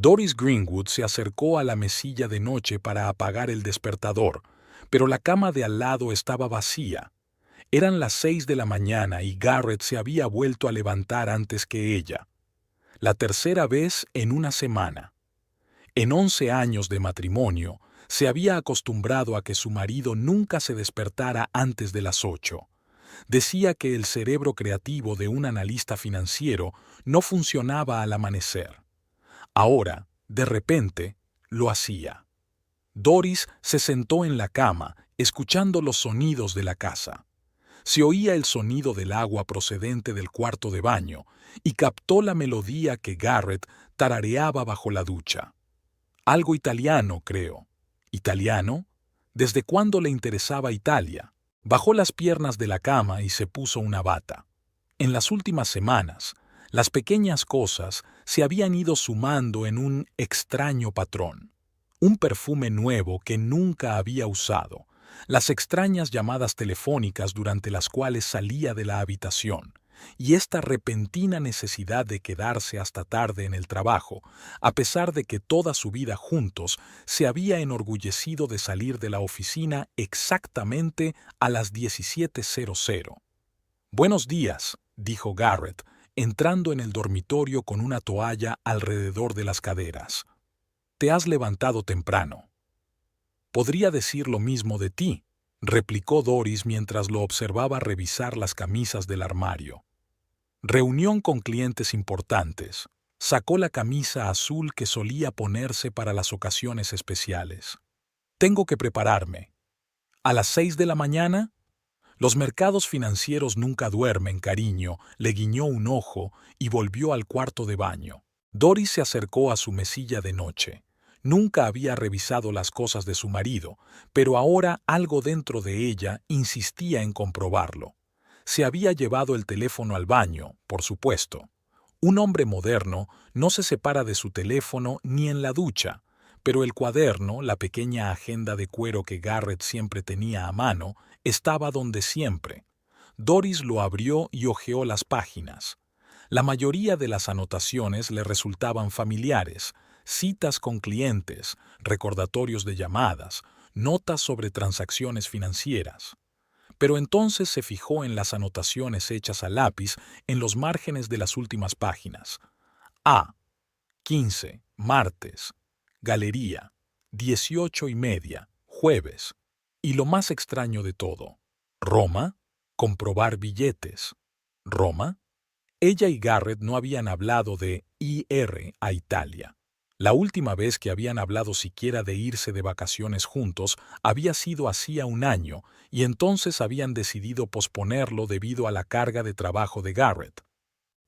Doris Greenwood se acercó a la mesilla de noche para apagar el despertador, pero la cama de al lado estaba vacía. Eran las 6 de la mañana y Garrett se había vuelto a levantar antes que ella. La tercera vez en una semana. En 11 años de matrimonio, se había acostumbrado a que su marido nunca se despertara antes de las 8. Decía que el cerebro creativo de un analista financiero no funcionaba al amanecer. Ahora, de repente, lo hacía. Doris se sentó en la cama, escuchando los sonidos de la casa. Se oía el sonido del agua procedente del cuarto de baño y captó la melodía que Garrett tarareaba bajo la ducha. Algo italiano, creo. ¿Italiano? ¿Desde cuándo le interesaba Italia? Bajó las piernas de la cama y se puso una bata. En las últimas semanas, las pequeñas cosas se habían ido sumando en un extraño patrón. Un perfume nuevo que nunca había usado, las extrañas llamadas telefónicas durante las cuales salía de la habitación, y esta repentina necesidad de quedarse hasta tarde en el trabajo, a pesar de que toda su vida juntos se había enorgullecido de salir de la oficina exactamente a las 17:00. «Buenos días», dijo Garrett, entrando en el dormitorio con una toalla alrededor de las caderas. «Te has levantado temprano». «Podría decir lo mismo de ti», replicó Doris mientras lo observaba revisar las camisas del armario. Reunión con clientes importantes. Sacó la camisa azul que solía ponerse para las ocasiones especiales. «Tengo que prepararme». «¿A las 6 de la mañana?» «Los mercados financieros nunca duermen, cariño», le guiñó un ojo y volvió al cuarto de baño. Doris se acercó a su mesilla de noche. Nunca había revisado las cosas de su marido, pero ahora algo dentro de ella insistía en comprobarlo. Se había llevado el teléfono al baño, por supuesto. Un hombre moderno no se separa de su teléfono ni en la ducha, pero el cuaderno, la pequeña agenda de cuero que Garrett siempre tenía a mano, estaba donde siempre. Doris lo abrió y hojeó las páginas. La mayoría de las anotaciones le resultaban familiares: citas con clientes, recordatorios de llamadas, notas sobre transacciones financieras. Pero entonces se fijó en las anotaciones hechas a lápiz en los márgenes de las últimas páginas. A. 15, martes. Galería. 18:30, jueves. Y lo más extraño de todo: Roma, comprobar billetes. ¿Roma? Ella y Garrett no habían hablado de ir a Italia. La última vez que habían hablado siquiera de irse de vacaciones juntos había sido hacía un año, y entonces habían decidido posponerlo debido a la carga de trabajo de Garrett.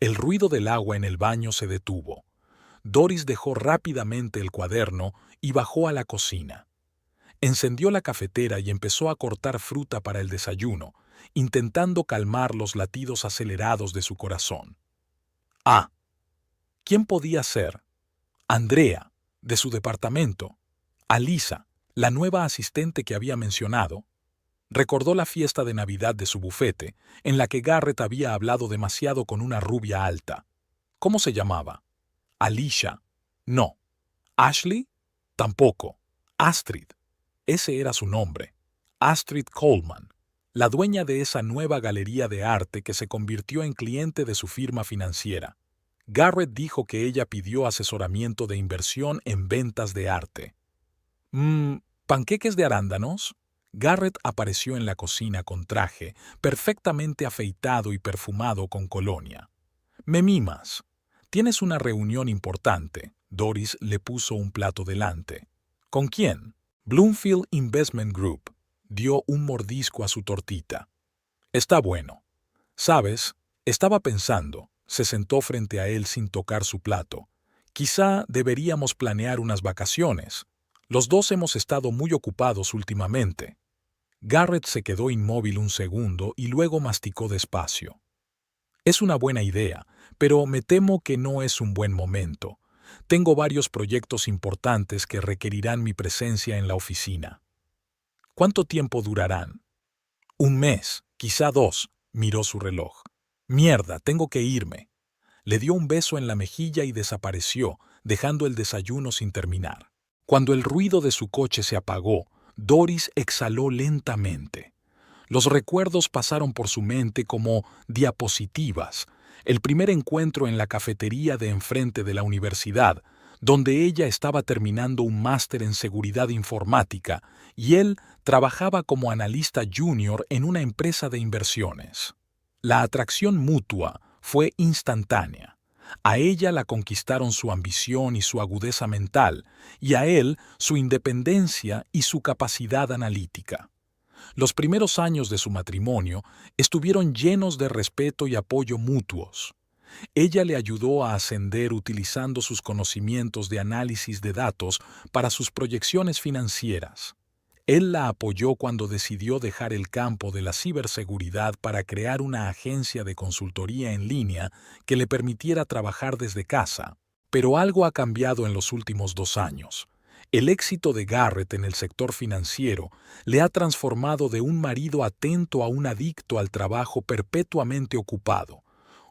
El ruido del agua en el baño se detuvo. Doris dejó rápidamente el cuaderno y bajó a la cocina. Encendió la cafetera y empezó a cortar fruta para el desayuno, intentando calmar los latidos acelerados de su corazón. Ah, ¿quién podía ser? Andrea, de su departamento. Alisa, la nueva asistente que había mencionado. Recordó la fiesta de Navidad de su bufete, en la que Garrett había hablado demasiado con una rubia alta. ¿Cómo se llamaba? Alicia. No. ¿Ashley? Tampoco. Astrid. Ese era su nombre. Astrid Coleman, la dueña de esa nueva galería de arte que se convirtió en cliente de su firma financiera. Garrett dijo que ella pidió asesoramiento de inversión en ventas de arte. ¿Panqueques de arándanos? Garrett apareció en la cocina con traje, perfectamente afeitado y perfumado con colonia. «Me mimas. Tienes una reunión importante». Doris le puso un plato delante. «¿Con quién?» «Bloomfield Investment Group». Dio un mordisco a su tortita. «Está bueno. ¿Sabes? Estaba pensando». Se sentó frente a él sin tocar su plato. «Quizá deberíamos planear unas vacaciones. Los dos hemos estado muy ocupados últimamente». Garrett se quedó inmóvil un segundo y luego masticó despacio. «Es una buena idea, pero me temo que no es un buen momento. Tengo varios proyectos importantes que requerirán mi presencia en la oficina». «¿Cuánto tiempo durarán?» «Un mes, quizá 2», miró su reloj. «Mierda, tengo que irme». Le dio un beso en la mejilla y desapareció, dejando el desayuno sin terminar. Cuando el ruido de su coche se apagó, Doris exhaló lentamente. Los recuerdos pasaron por su mente como diapositivas. El primer encuentro en la cafetería de enfrente de la universidad, donde ella estaba terminando un máster en seguridad informática y él trabajaba como analista junior en una empresa de inversiones. La atracción mutua fue instantánea. A ella la conquistaron su ambición y su agudeza mental, y a él su independencia y su capacidad analítica. Los primeros años de su matrimonio estuvieron llenos de respeto y apoyo mutuos. Ella le ayudó a ascender utilizando sus conocimientos de análisis de datos para sus proyecciones financieras. Él la apoyó cuando decidió dejar el campo de la ciberseguridad para crear una agencia de consultoría en línea que le permitiera trabajar desde casa. Pero algo ha cambiado en los últimos 2 años. El éxito de Garrett en el sector financiero le ha transformado de un marido atento a un adicto al trabajo perpetuamente ocupado,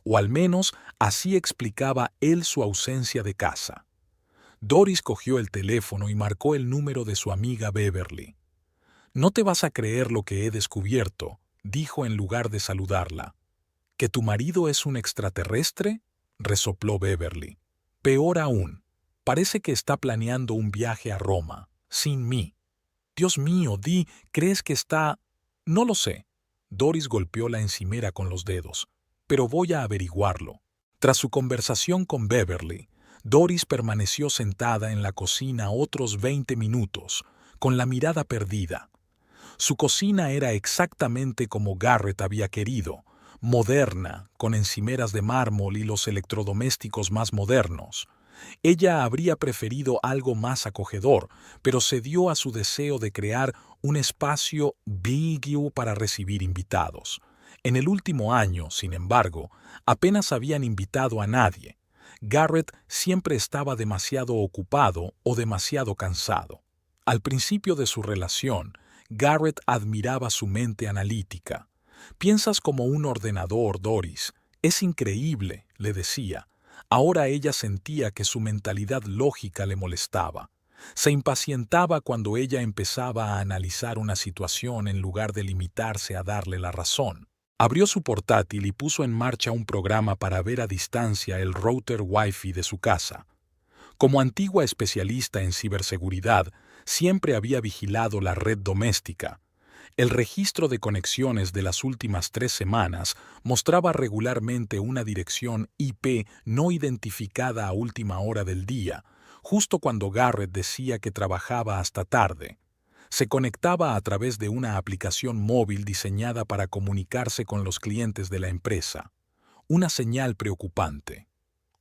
o al menos así explicaba él su ausencia de casa. Doris cogió el teléfono y marcó el número de su amiga Beverly. «No te vas a creer lo que he descubierto», dijo en lugar de saludarla. «¿Que tu marido es un extraterrestre?», resopló Beverly. «Peor aún, parece que está planeando un viaje a Roma, sin mí». «Dios mío, Di, ¿crees que está...?» «No lo sé». Doris golpeó la encimera con los dedos. «Pero voy a averiguarlo». Tras su conversación con Beverly, Doris permaneció sentada en la cocina otros 20 minutos, con la mirada perdida. Su cocina era exactamente como Garrett había querido, moderna, con encimeras de mármol y los electrodomésticos más modernos. Ella habría preferido algo más acogedor, pero cedió a su deseo de crear un espacio big para recibir invitados. En el último año, sin embargo, apenas habían invitado a nadie. Garrett siempre estaba demasiado ocupado o demasiado cansado. Al principio de su relación, Garrett admiraba su mente analítica. «Piensas como un ordenador, Doris. Es increíble», le decía. Ahora ella sentía que su mentalidad lógica le molestaba. Se impacientaba cuando ella empezaba a analizar una situación en lugar de limitarse a darle la razón. Abrió su portátil y puso en marcha un programa para ver a distancia el router Wi-Fi de su casa. Como antigua especialista en ciberseguridad, siempre había vigilado la red doméstica. El registro de conexiones de las últimas 3 semanas mostraba regularmente una dirección IP no identificada a última hora del día, justo cuando Garrett decía que trabajaba hasta tarde. Se conectaba a través de una aplicación móvil diseñada para comunicarse con los clientes de la empresa. Una señal preocupante.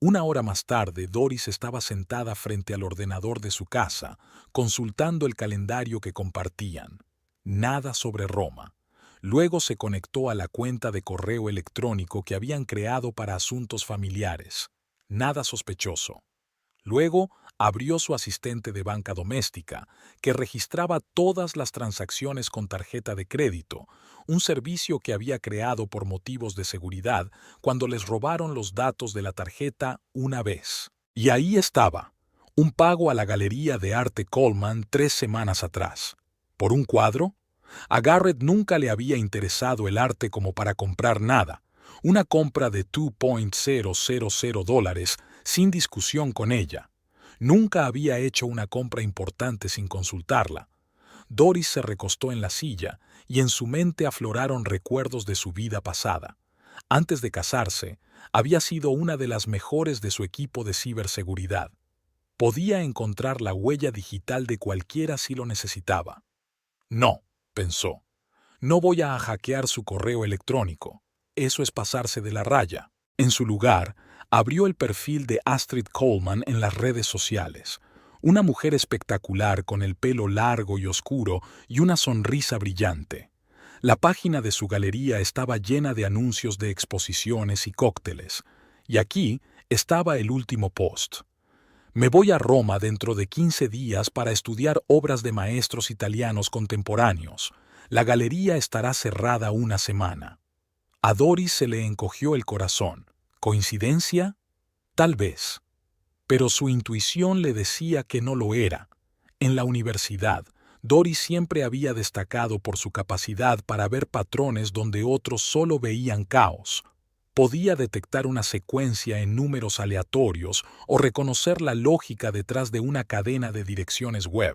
1 hora más tarde, Doris estaba sentada frente al ordenador de su casa, consultando el calendario que compartían. Nada sobre Roma. Luego se conectó a la cuenta de correo electrónico que habían creado para asuntos familiares. Nada sospechoso. Luego abrió su asistente de banca doméstica, que registraba todas las transacciones con tarjeta de crédito, un servicio que había creado por motivos de seguridad cuando les robaron los datos de la tarjeta una vez. Y ahí estaba, un pago a la Galería de Arte Coleman 3 semanas atrás. ¿Por un cuadro? A Garrett nunca le había interesado el arte como para comprar nada. Una compra de $2,000 sin discusión con ella. Nunca había hecho una compra importante sin consultarla. Doris se recostó en la silla y en su mente afloraron recuerdos de su vida pasada. Antes de casarse, había sido una de las mejores de su equipo de ciberseguridad. Podía encontrar la huella digital de cualquiera si lo necesitaba. No, pensó. No voy a hackear su correo electrónico. Eso es pasarse de la raya. En su lugar, abrió el perfil de Astrid Coleman en las redes sociales. Una mujer espectacular con el pelo largo y oscuro y una sonrisa brillante. La página de su galería estaba llena de anuncios de exposiciones y cócteles. Y aquí estaba el último post. «Me voy a Roma dentro de 15 días para estudiar obras de maestros italianos contemporáneos. La galería estará cerrada 1 semana». A Doris se le encogió el corazón. ¿Coincidencia? Tal vez. pero su intuición le decía que no lo era. En la universidad, Doris siempre había destacado por su capacidad para ver patrones donde otros solo veían caos. Podía detectar una secuencia en números aleatorios o reconocer la lógica detrás de una cadena de direcciones web.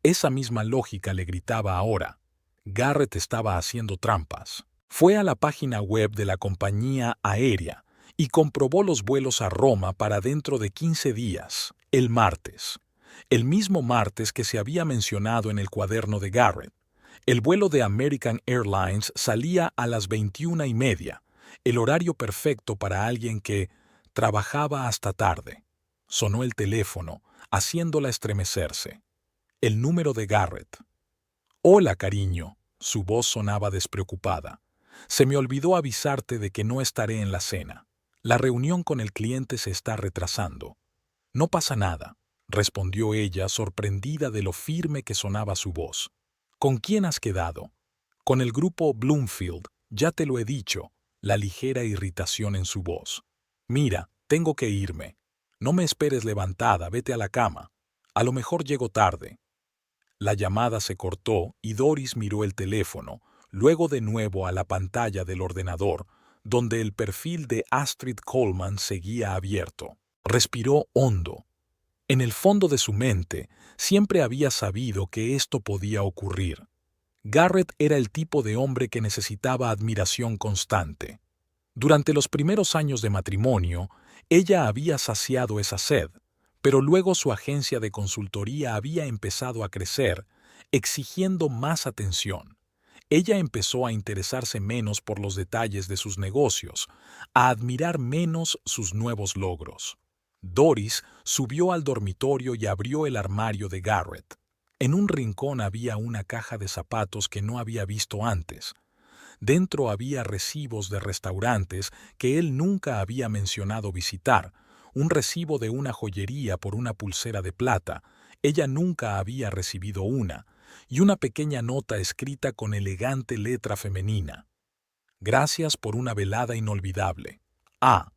Esa misma lógica le gritaba ahora: Garrett estaba haciendo trampas. Fue a la página web de la compañía aérea y comprobó los vuelos a Roma para dentro de 15 días, el martes. El mismo martes que se había mencionado en el cuaderno de Garrett. El vuelo de American Airlines salía a las 21:30, el horario perfecto para alguien que trabajaba hasta tarde. Sonó el teléfono, haciéndola estremecerse. El número de Garrett. «Hola, cariño», su voz sonaba despreocupada. «Se me olvidó avisarte de que no estaré en la cena. La reunión con el cliente se está retrasando». «No pasa nada», respondió ella, sorprendida de lo firme que sonaba su voz. «¿Con quién has quedado?» «Con el grupo Bloomfield, ya te lo he dicho», la ligera irritación en su voz. «Mira, tengo que irme. No me esperes levantada, vete a la cama. A lo mejor llego tarde». La llamada se cortó y Doris miró el teléfono, luego de nuevo a la pantalla del ordenador, donde el perfil de Astrid Coleman seguía abierto. Respiró hondo. En el fondo de su mente, siempre había sabido que esto podía ocurrir. Garrett era el tipo de hombre que necesitaba admiración constante. Durante los primeros años de matrimonio, ella había saciado esa sed, pero luego su agencia de consultoría había empezado a crecer, exigiendo más atención. Ella empezó a interesarse menos por los detalles de sus negocios, a admirar menos sus nuevos logros. Doris subió al dormitorio y abrió el armario de Garrett. En un rincón había una caja de zapatos que no había visto antes. Dentro había recibos de restaurantes que él nunca había mencionado visitar, un recibo de una joyería por una pulsera de plata, ella nunca había recibido una, y una pequeña nota escrita con elegante letra femenina. «Gracias por una velada inolvidable. Ah,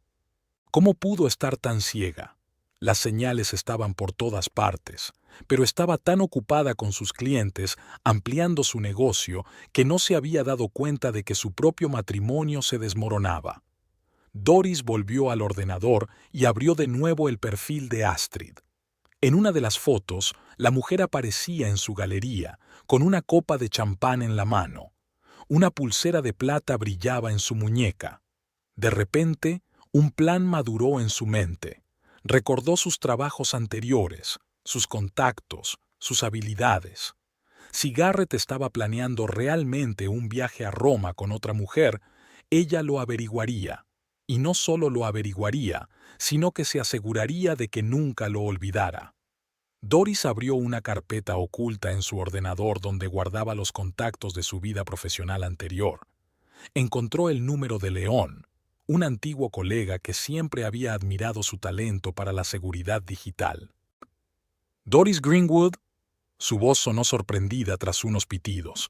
¿cómo pudo estar tan ciega? Las señales estaban por todas partes, pero estaba tan ocupada con sus clientes, ampliando su negocio, que no se había dado cuenta de que su propio matrimonio se desmoronaba». Doris volvió al ordenador y abrió de nuevo el perfil de Astrid. En una de las fotos, la mujer aparecía en su galería, con una copa de champán en la mano. Una pulsera de plata brillaba en su muñeca. De repente, un plan maduró en su mente. Recordó sus trabajos anteriores, sus contactos, sus habilidades. Si Garrett estaba planeando realmente un viaje a Roma con otra mujer, ella lo averiguaría. Y no solo lo averiguaría, sino que se aseguraría de que nunca lo olvidara. Doris abrió una carpeta oculta en su ordenador donde guardaba los contactos de su vida profesional anterior. Encontró el número de León, un antiguo colega que siempre había admirado su talento para la seguridad digital. «¿Doris Greenwood?» Su voz sonó sorprendida tras unos pitidos.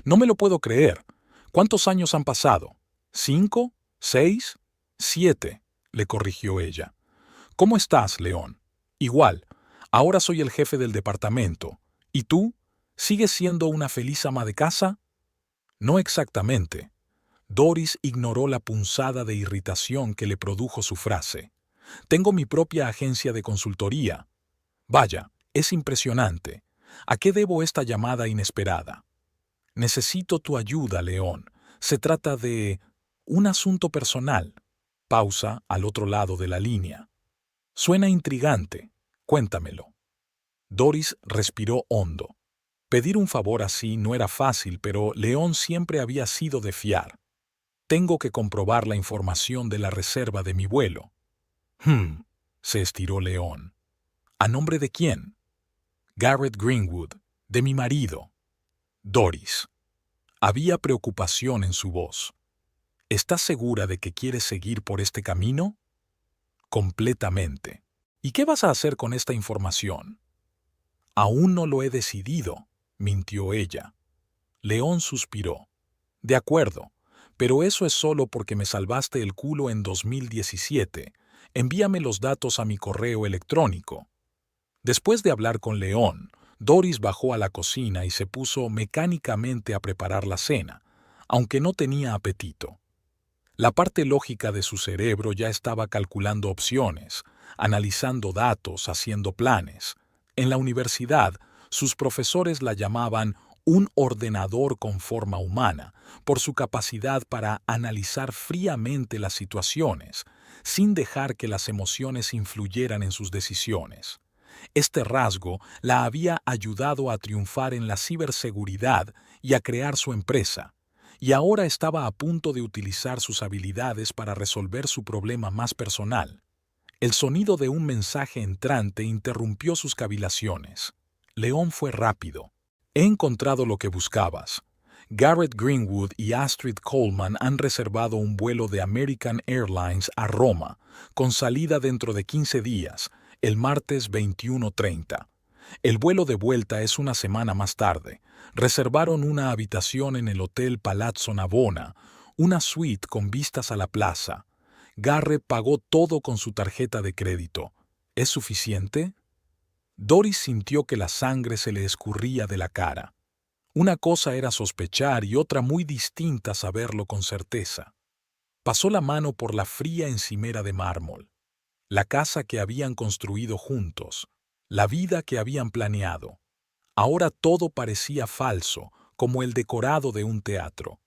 «No me lo puedo creer. ¿Cuántos años han pasado? ¿5? ¿6? 7, le corrigió ella. «¿Cómo estás, León?» «Igual. Ahora soy el jefe del departamento. ¿Y tú? ¿Sigues siendo una feliz ama de casa?» «No exactamente». Doris ignoró la punzada de irritación que le produjo su frase. «Tengo mi propia agencia de consultoría». «Vaya, es impresionante. ¿A qué debo esta llamada inesperada?» «Necesito tu ayuda, León. Se trata de un asunto personal». Pausa al otro lado de la línea. «Suena intrigante. Cuéntamelo». Doris respiró hondo. Pedir un favor así no era fácil, pero León siempre había sido de fiar. «Tengo que comprobar la información de la reserva de mi vuelo». Se estiró León. «¿A nombre de quién?» «Garrett Greenwood, de mi marido». «Doris». Había preocupación en su voz. «¿Estás segura de que quieres seguir por este camino?» «Completamente». «¿Y qué vas a hacer con esta información?» «Aún no lo he decidido», mintió ella. León suspiró. «De acuerdo, pero eso es solo porque me salvaste el culo en 2017. Envíame los datos a mi correo electrónico. Después de hablar con León, Doris bajó a la cocina y se puso mecánicamente a preparar la cena, aunque no tenía apetito. La parte lógica de su cerebro ya estaba calculando opciones, analizando datos, haciendo planes. En la universidad, sus profesores la llamaban un ordenador con forma humana, por su capacidad para analizar fríamente las situaciones, sin dejar que las emociones influyeran en sus decisiones. Este rasgo la había ayudado a triunfar en la ciberseguridad y a crear su empresa, y ahora estaba a punto de utilizar sus habilidades para resolver su problema más personal. El sonido de un mensaje entrante interrumpió sus cavilaciones. León fue rápido. He encontrado lo que buscabas. Garrett Greenwood y Astrid Coleman han reservado un vuelo de American Airlines a Roma, con salida dentro de 15 días, el martes 21:30. El vuelo de vuelta es una semana más tarde. Reservaron una habitación en el Hotel Palazzo Navona, una suite con vistas a la plaza. Garrett pagó todo con su tarjeta de crédito. ¿Es suficiente? Doris sintió que la sangre se le escurría de la cara. Una cosa era sospechar y otra muy distinta saberlo con certeza. Pasó la mano por la fría encimera de mármol. La casa que habían construido juntos, la vida que habían planeado. Ahora todo parecía falso, como el decorado de un teatro.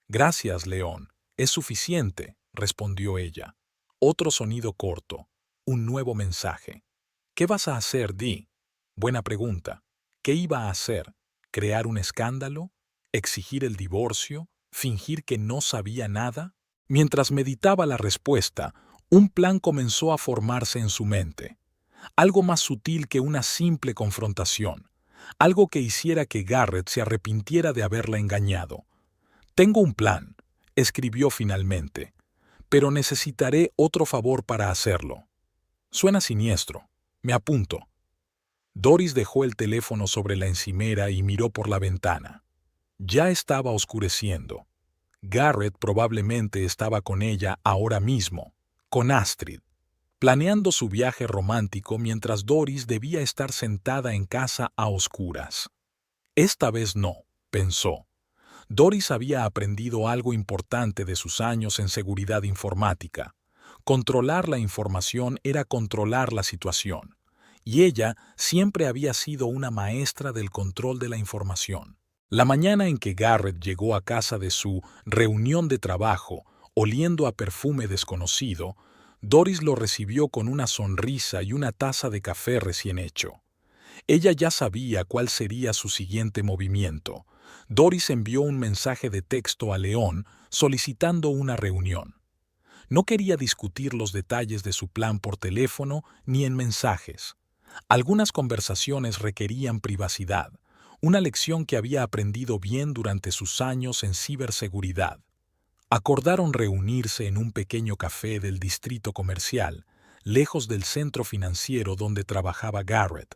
Gracias, León. Es suficiente, respondió ella. Otro sonido corto. Un nuevo mensaje. ¿Qué vas a hacer, Dee? Buena pregunta. ¿Qué iba a hacer? ¿Crear un escándalo? ¿Exigir el divorcio? ¿Fingir que no sabía nada? Mientras meditaba la respuesta, un plan comenzó a formarse en su mente. Algo más sutil que una simple confrontación. Algo que hiciera que Garrett se arrepintiera de haberla engañado. Tengo un plan, escribió finalmente, pero necesitaré otro favor para hacerlo. Suena siniestro. Me apunto. Doris dejó el teléfono sobre la encimera y miró por la ventana. Ya estaba oscureciendo. Garrett probablemente estaba con ella ahora mismo, con Astrid, planeando su viaje romántico mientras Doris debía estar sentada en casa a oscuras. Esta vez no, pensó. Doris había aprendido algo importante de sus años en seguridad informática. Controlar la información era controlar la situación, y ella siempre había sido una maestra del control de la información. La mañana en que Garrett llegó a casa de su reunión de trabajo, oliendo a perfume desconocido, Doris lo recibió con una sonrisa y una taza de café recién hecho. Ella ya sabía cuál sería su siguiente movimiento. Doris envió un mensaje de texto a León solicitando una reunión. No quería discutir los detalles de su plan por teléfono ni en mensajes. Algunas conversaciones requerían privacidad, una lección que había aprendido bien durante sus años en ciberseguridad. Acordaron reunirse en un pequeño café del distrito comercial, lejos del centro financiero donde trabajaba Garrett.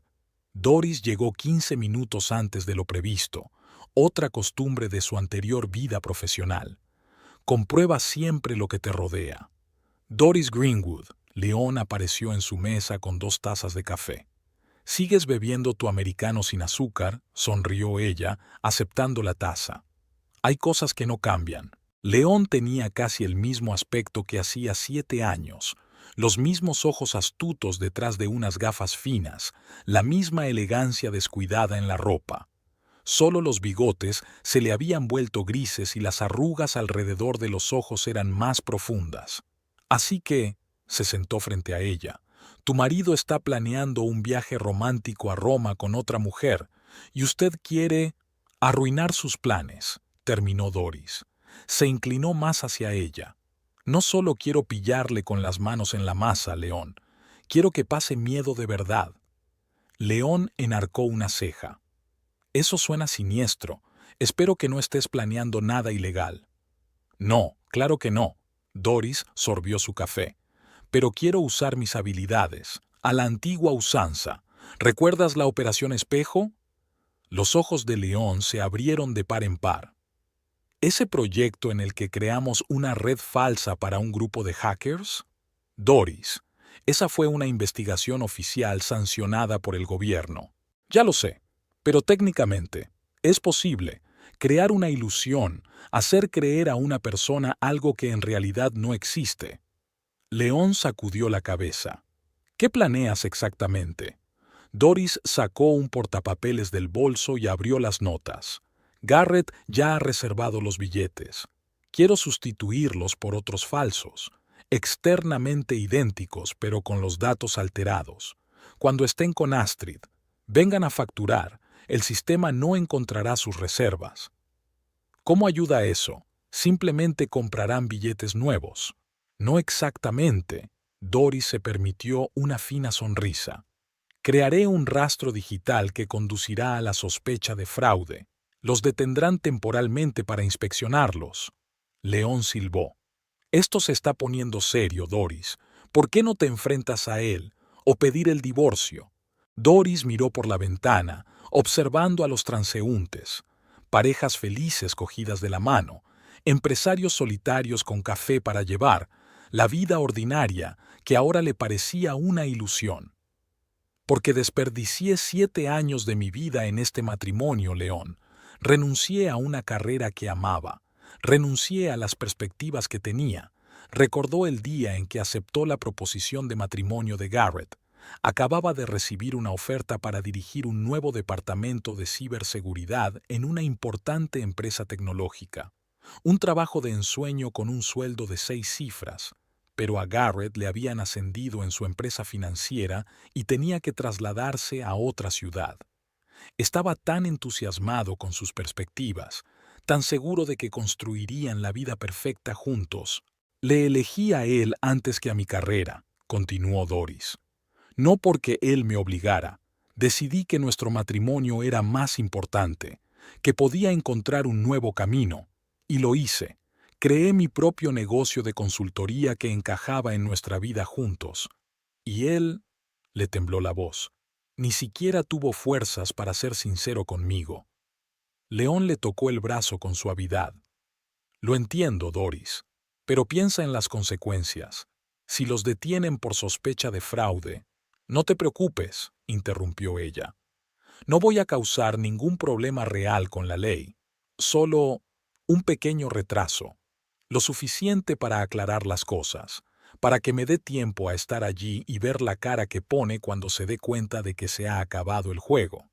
Doris llegó 15 minutos antes de lo previsto, otra costumbre de su anterior vida profesional. Comprueba siempre lo que te rodea. Doris Greenwood, León apareció en su mesa con 2 tazas de café. ¿Sigues bebiendo tu americano sin azúcar?, sonrió ella, aceptando la taza. Hay cosas que no cambian. León tenía casi el mismo aspecto que hacía 7 años, los mismos ojos astutos detrás de unas gafas finas, la misma elegancia descuidada en la ropa. Solo los bigotes se le habían vuelto grises y las arrugas alrededor de los ojos eran más profundas. Así que, se sentó frente a ella, tu marido está planeando un viaje romántico a Roma con otra mujer, y usted quiere arruinar sus planes, terminó Doris. Se inclinó más hacia ella. No solo quiero pillarle con las manos en la masa, León. Quiero que pase miedo de verdad. León enarcó una ceja. Eso suena siniestro. Espero que no estés planeando nada ilegal. No, claro que no. Doris sorbió su café. Pero quiero usar mis habilidades, a la antigua usanza. ¿Recuerdas la Operación Espejo? Los ojos de León se abrieron de par en par. ¿Ese proyecto en el que creamos una red falsa para un grupo de hackers? Doris, Esa fue una investigación oficial sancionada por el gobierno. Ya lo sé, pero técnicamente es posible crear una ilusión, hacer creer a una persona algo que en realidad no existe. León sacudió la cabeza. ¿Qué planeas exactamente? Doris sacó un portapapeles del bolso y abrió las notas. Garrett ya ha reservado los billetes. Quiero sustituirlos por otros falsos, externamente idénticos pero con los datos alterados. Cuando estén con Astrid, vengan a facturar, el sistema no encontrará sus reservas. ¿Cómo ayuda eso? Simplemente comprarán billetes nuevos. No exactamente. Doris se permitió una fina sonrisa. Crearé un rastro digital que conducirá a la sospecha de fraude. Los detendrán temporalmente para inspeccionarlos. León silbó. Esto se está poniendo serio, Doris. ¿Por qué no te enfrentas a él o pedir el divorcio? Doris miró por la ventana, observando a los transeúntes. Parejas felices cogidas de la mano, empresarios solitarios con café para llevar, la vida ordinaria que ahora le parecía una ilusión. Porque desperdicié 7 años de mi vida en este matrimonio, León. Renuncié a una carrera que amaba. Renuncié a las perspectivas que tenía. Recordó el día en que aceptó la proposición de matrimonio de Garrett. Acababa de recibir una oferta para dirigir un nuevo departamento de ciberseguridad en una importante empresa tecnológica. Un trabajo de ensueño con un sueldo de 6 cifras. Pero a Garrett le habían ascendido en su empresa financiera y tenía que trasladarse a otra ciudad. Estaba tan entusiasmado con sus perspectivas, tan seguro de que construirían la vida perfecta juntos. Le elegí a él antes que a mi carrera, continuó Doris. No porque él me obligara. Decidí que nuestro matrimonio era más importante, que podía encontrar un nuevo camino, y lo hice. Creé mi propio negocio de consultoría que encajaba en nuestra vida juntos. Y él, le tembló la voz, ni siquiera tuvo fuerzas para ser sincero conmigo. León le tocó el brazo con suavidad. Lo entiendo, Doris, pero piensa en las consecuencias. Si los detienen por sospecha de fraude, no te preocupes, interrumpió ella. No voy a causar ningún problema real con la ley, solo un pequeño retraso, lo suficiente para aclarar las cosas, para que me dé tiempo a estar allí y ver la cara que pone cuando se dé cuenta de que se ha acabado el juego.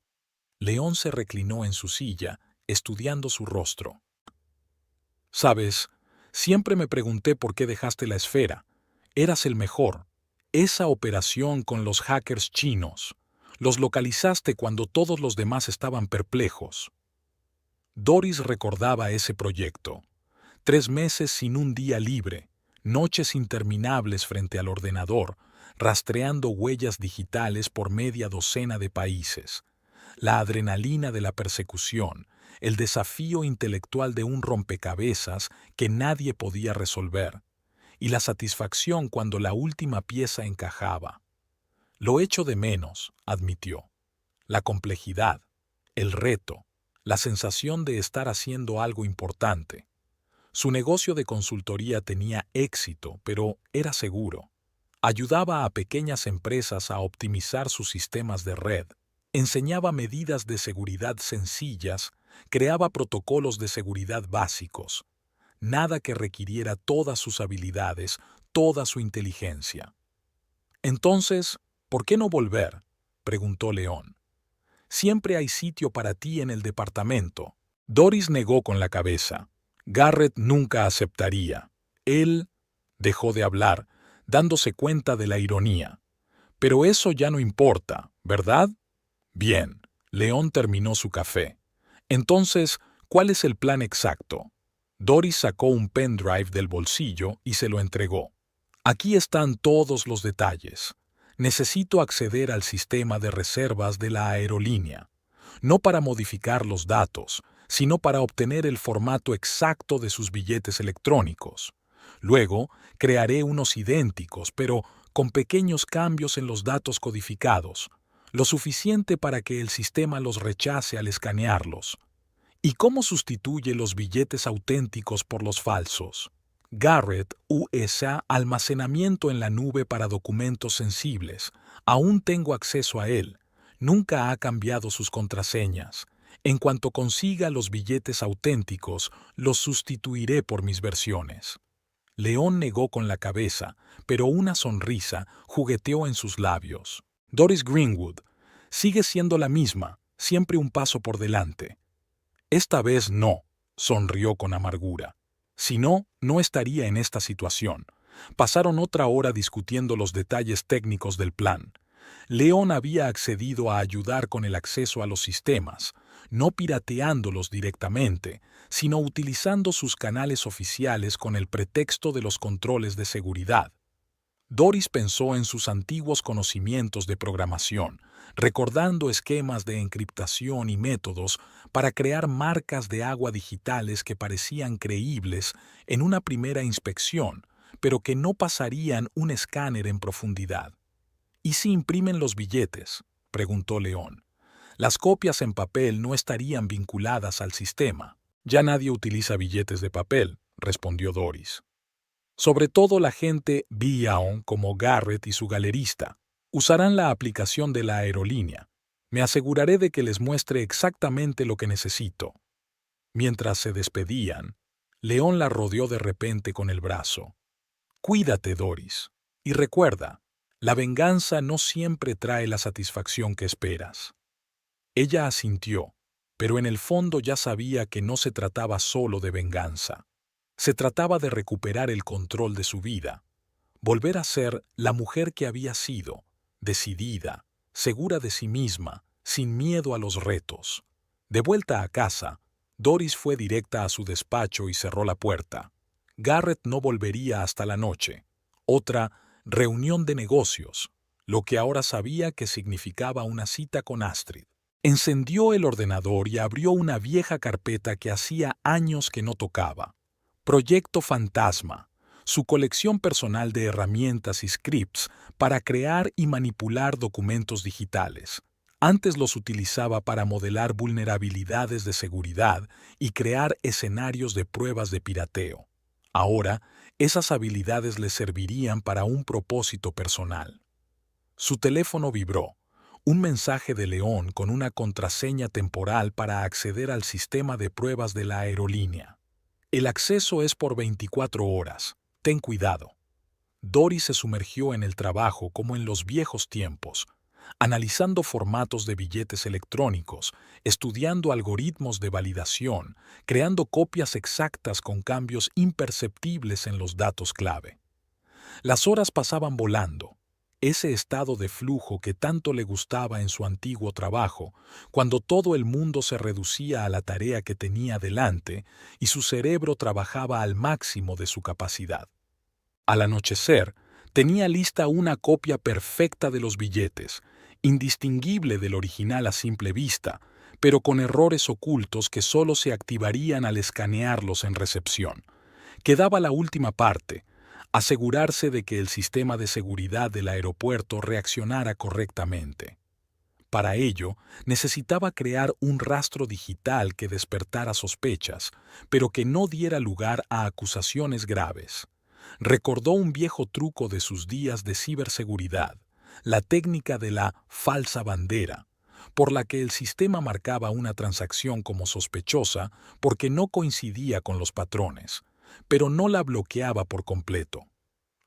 León se reclinó en su silla, estudiando su rostro. Sabes, siempre me pregunté por qué dejaste la esfera. Eras el mejor. Esa operación con los hackers chinos. Los localizaste cuando todos los demás estaban perplejos. Doris recordaba ese proyecto. 3 meses sin un día libre, noches interminables frente al ordenador, rastreando huellas digitales por media docena de países. La adrenalina de la persecución, el desafío intelectual de un rompecabezas que nadie podía resolver, y la satisfacción cuando la última pieza encajaba. Lo echo de menos, admitió. La complejidad, el reto, la sensación de estar haciendo algo importante. Su negocio de consultoría tenía éxito, pero era seguro. Ayudaba a pequeñas empresas a optimizar sus sistemas de red, enseñaba medidas de seguridad sencillas, creaba protocolos de seguridad básicos. Nada que requiriera todas sus habilidades, toda su inteligencia. Entonces, ¿por qué no volver?, preguntó León. Siempre hay sitio para ti en el departamento. Doris negó con la cabeza. Garrett nunca aceptaría. Él dejó de hablar, dándose cuenta de la ironía. Pero eso ya no importa, ¿verdad? Bien, León terminó su café. Entonces, ¿cuál es el plan exacto? Doris sacó un pendrive del bolsillo y se lo entregó. Aquí están todos los detalles. Necesito acceder al sistema de reservas de la aerolínea. No para modificar los datos, sino para obtener el formato exacto de sus billetes electrónicos. Luego, crearé unos idénticos, pero con pequeños cambios en los datos codificados, lo suficiente para que el sistema los rechace al escanearlos. ¿Y cómo sustituye los billetes auténticos por los falsos? Garrett USA almacenamiento en la nube para documentos sensibles. Aún tengo acceso a él. Nunca ha cambiado sus contraseñas. En cuanto consiga los billetes auténticos, los sustituiré por mis versiones. León negó con la cabeza, pero una sonrisa jugueteó en sus labios. Doris Greenwood, sigue siendo la misma, siempre un paso por delante. Esta vez no, sonrió con amargura. Si no, no estaría en esta situación. Pasaron otra hora discutiendo los detalles técnicos del plan. León había accedido a ayudar con el acceso a los sistemas, no pirateándolos directamente, sino utilizando sus canales oficiales con el pretexto de los controles de seguridad. Doris pensó en sus antiguos conocimientos de programación, recordando esquemas de encriptación y métodos para crear marcas de agua digitales que parecían creíbles en una primera inspección, pero que no pasarían un escáner en profundidad. ¿Y si imprimen los billetes?, preguntó León. Las copias en papel no estarían vinculadas al sistema. Ya nadie utiliza billetes de papel, respondió Doris. Sobre todo la gente Beyond como Garrett y su galerista. Usarán la aplicación de la aerolínea. Me aseguraré de que les muestre exactamente lo que necesito. Mientras se despedían, León la rodeó de repente con el brazo. Cuídate, Doris. Y recuerda, la venganza no siempre trae la satisfacción que esperas. Ella asintió, pero en el fondo ya sabía que no se trataba solo de venganza. Se trataba de recuperar el control de su vida, volver a ser la mujer que había sido, decidida, segura de sí misma, sin miedo a los retos. De vuelta a casa, Doris fue directa a su despacho y cerró la puerta. Garrett no volvería hasta la noche. Otra reunión de negocios, lo que ahora sabía que significaba una cita con Astrid. Encendió el ordenador y abrió una vieja carpeta que hacía años que no tocaba. Proyecto Fantasma, su colección personal de herramientas y scripts para crear y manipular documentos digitales. Antes los utilizaba para modelar vulnerabilidades de seguridad y crear escenarios de pruebas de pirateo. Ahora, esas habilidades le servirían para un propósito personal. Su teléfono vibró. Un mensaje de León con una contraseña temporal para acceder al sistema de pruebas de la aerolínea. El acceso es por 24 horas. Ten cuidado. Doris se sumergió en el trabajo como en los viejos tiempos, analizando formatos de billetes electrónicos, estudiando algoritmos de validación, creando copias exactas con cambios imperceptibles en los datos clave. Las horas pasaban volando. Ese estado de flujo que tanto le gustaba en su antiguo trabajo, cuando todo el mundo se reducía a la tarea que tenía delante y su cerebro trabajaba al máximo de su capacidad. Al anochecer, tenía lista una copia perfecta de los billetes, indistinguible del original a simple vista, pero con errores ocultos que solo se activarían al escanearlos en recepción. Quedaba la última parte: asegurarse de que el sistema de seguridad del aeropuerto reaccionara correctamente. Para ello, necesitaba crear un rastro digital que despertara sospechas, pero que no diera lugar a acusaciones graves. Recordó un viejo truco de sus días de ciberseguridad, la técnica de la falsa bandera, por la que el sistema marcaba una transacción como sospechosa porque no coincidía con los patrones, pero no la bloqueaba por completo.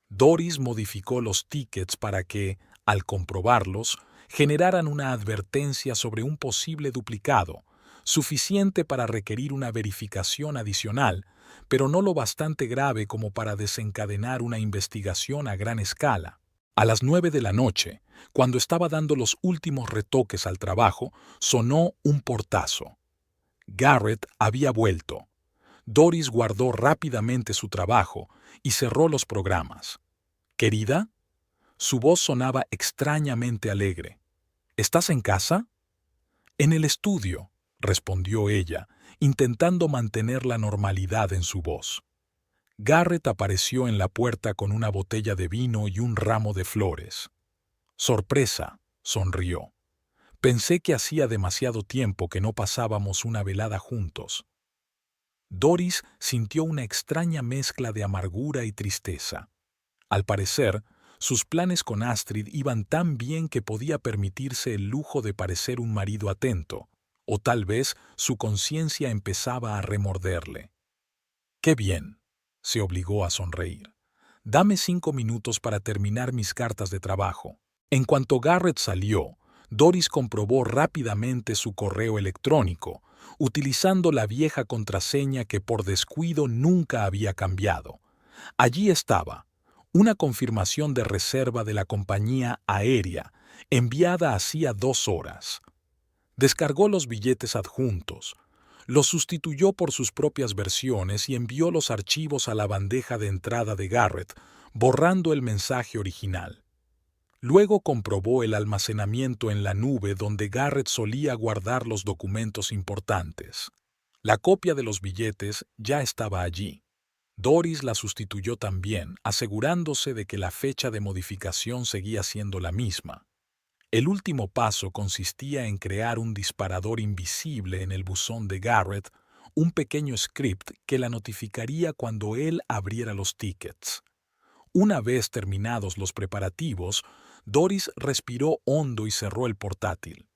Doris modificó los tickets para que, al comprobarlos, generaran una advertencia sobre un posible duplicado, suficiente para requerir una verificación adicional, pero no lo bastante grave como para desencadenar una investigación a gran escala. A las 9 de la noche, cuando estaba dando los últimos retoques al trabajo, sonó un portazo. Garrett había vuelto. Doris guardó rápidamente su trabajo y cerró los programas. ¿Querida? Su voz sonaba extrañamente alegre. ¿Estás en casa? En el estudio, respondió ella, intentando mantener la normalidad en su voz. Garrett apareció en la puerta con una botella de vino y un ramo de flores. Sorpresa, sonrió. Pensé que hacía demasiado tiempo que no pasábamos una velada juntos. Doris sintió una extraña mezcla de amargura y tristeza. Al parecer, sus planes con Astrid iban tan bien que podía permitirse el lujo de parecer un marido atento, o tal vez su conciencia empezaba a remorderle. «Qué bien», se obligó a sonreír. «Dame 5 minutos para terminar mis cartas de trabajo». En cuanto Garrett salió, Doris comprobó rápidamente su correo electrónico, utilizando la vieja contraseña que por descuido nunca había cambiado. Allí estaba, una confirmación de reserva de la compañía aérea, enviada hacía 2 horas. Descargó los billetes adjuntos, los sustituyó por sus propias versiones y envió los archivos a la bandeja de entrada de Garrett, borrando el mensaje original. Luego comprobó el almacenamiento en la nube donde Garrett solía guardar los documentos importantes. La copia de los billetes ya estaba allí. Doris la sustituyó también, asegurándose de que la fecha de modificación seguía siendo la misma. El último paso consistía en crear un disparador invisible en el buzón de Garrett, un pequeño script que la notificaría cuando él abriera los tickets. Una vez terminados los preparativos, Doris respiró hondo y cerró el portátil.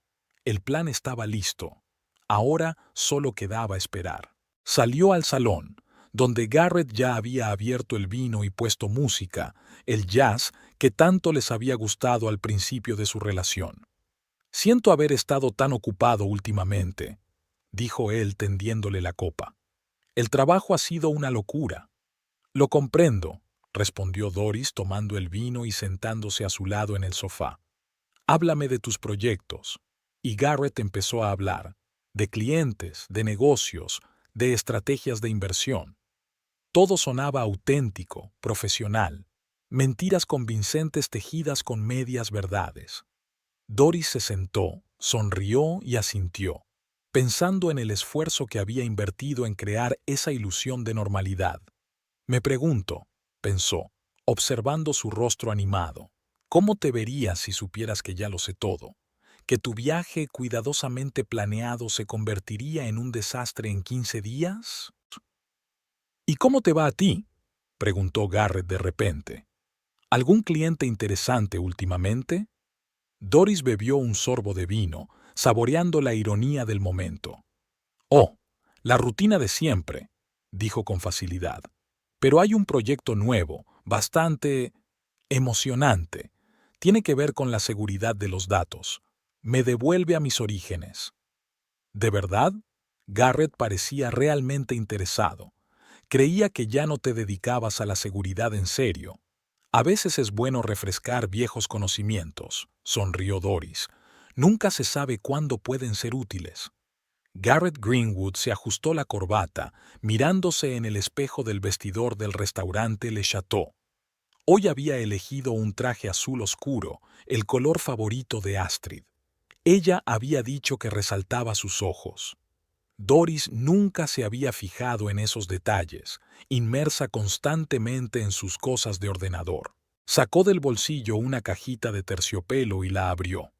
El plan estaba listo. Ahora solo quedaba esperar. Salió al salón, donde Garrett ya había abierto el vino y puesto música, el jazz que tanto les había gustado al principio de su relación. «Siento haber estado tan ocupado últimamente», dijo él tendiéndole la copa. «El trabajo ha sido una locura». «Lo comprendo», respondió Doris tomando el vino y sentándose a su lado en el sofá. «Háblame de tus proyectos». Y Garrett empezó a hablar, de clientes, de negocios, de estrategias de inversión. Todo sonaba auténtico, profesional, mentiras convincentes tejidas con medias verdades. Doris se sentó, sonrió y asintió, pensando en el esfuerzo que había invertido en crear esa ilusión de normalidad. «Me pregunto», pensó, observando su rostro animado, «¿cómo te verías si supieras que ya lo sé todo? ¿Que tu viaje cuidadosamente planeado se convertiría en un desastre en 15 días?» «¿Y cómo te va a ti?», preguntó Garrett de repente. «¿Algún cliente interesante últimamente?» Doris bebió un sorbo de vino, saboreando la ironía del momento. «Oh, la rutina de siempre», dijo con facilidad. «Pero hay un proyecto nuevo, bastante emocionante. Tiene que ver con la seguridad de los datos. Me devuelve a mis orígenes». «¿De verdad?» Garrett parecía realmente interesado. «Creía que ya no te dedicabas a la seguridad en serio». «A veces es bueno refrescar viejos conocimientos», sonrió Doris. «Nunca se sabe cuándo pueden ser útiles». Garrett Greenwood se ajustó la corbata, mirándose en el espejo del vestidor del restaurante Le Chateau. Hoy había elegido un traje azul oscuro, el color favorito de Astrid. Ella había dicho que resaltaba sus ojos. Doris nunca se había fijado en esos detalles, inmersa constantemente en sus cosas de ordenador. Sacó del bolsillo una cajita de terciopelo y la abrió.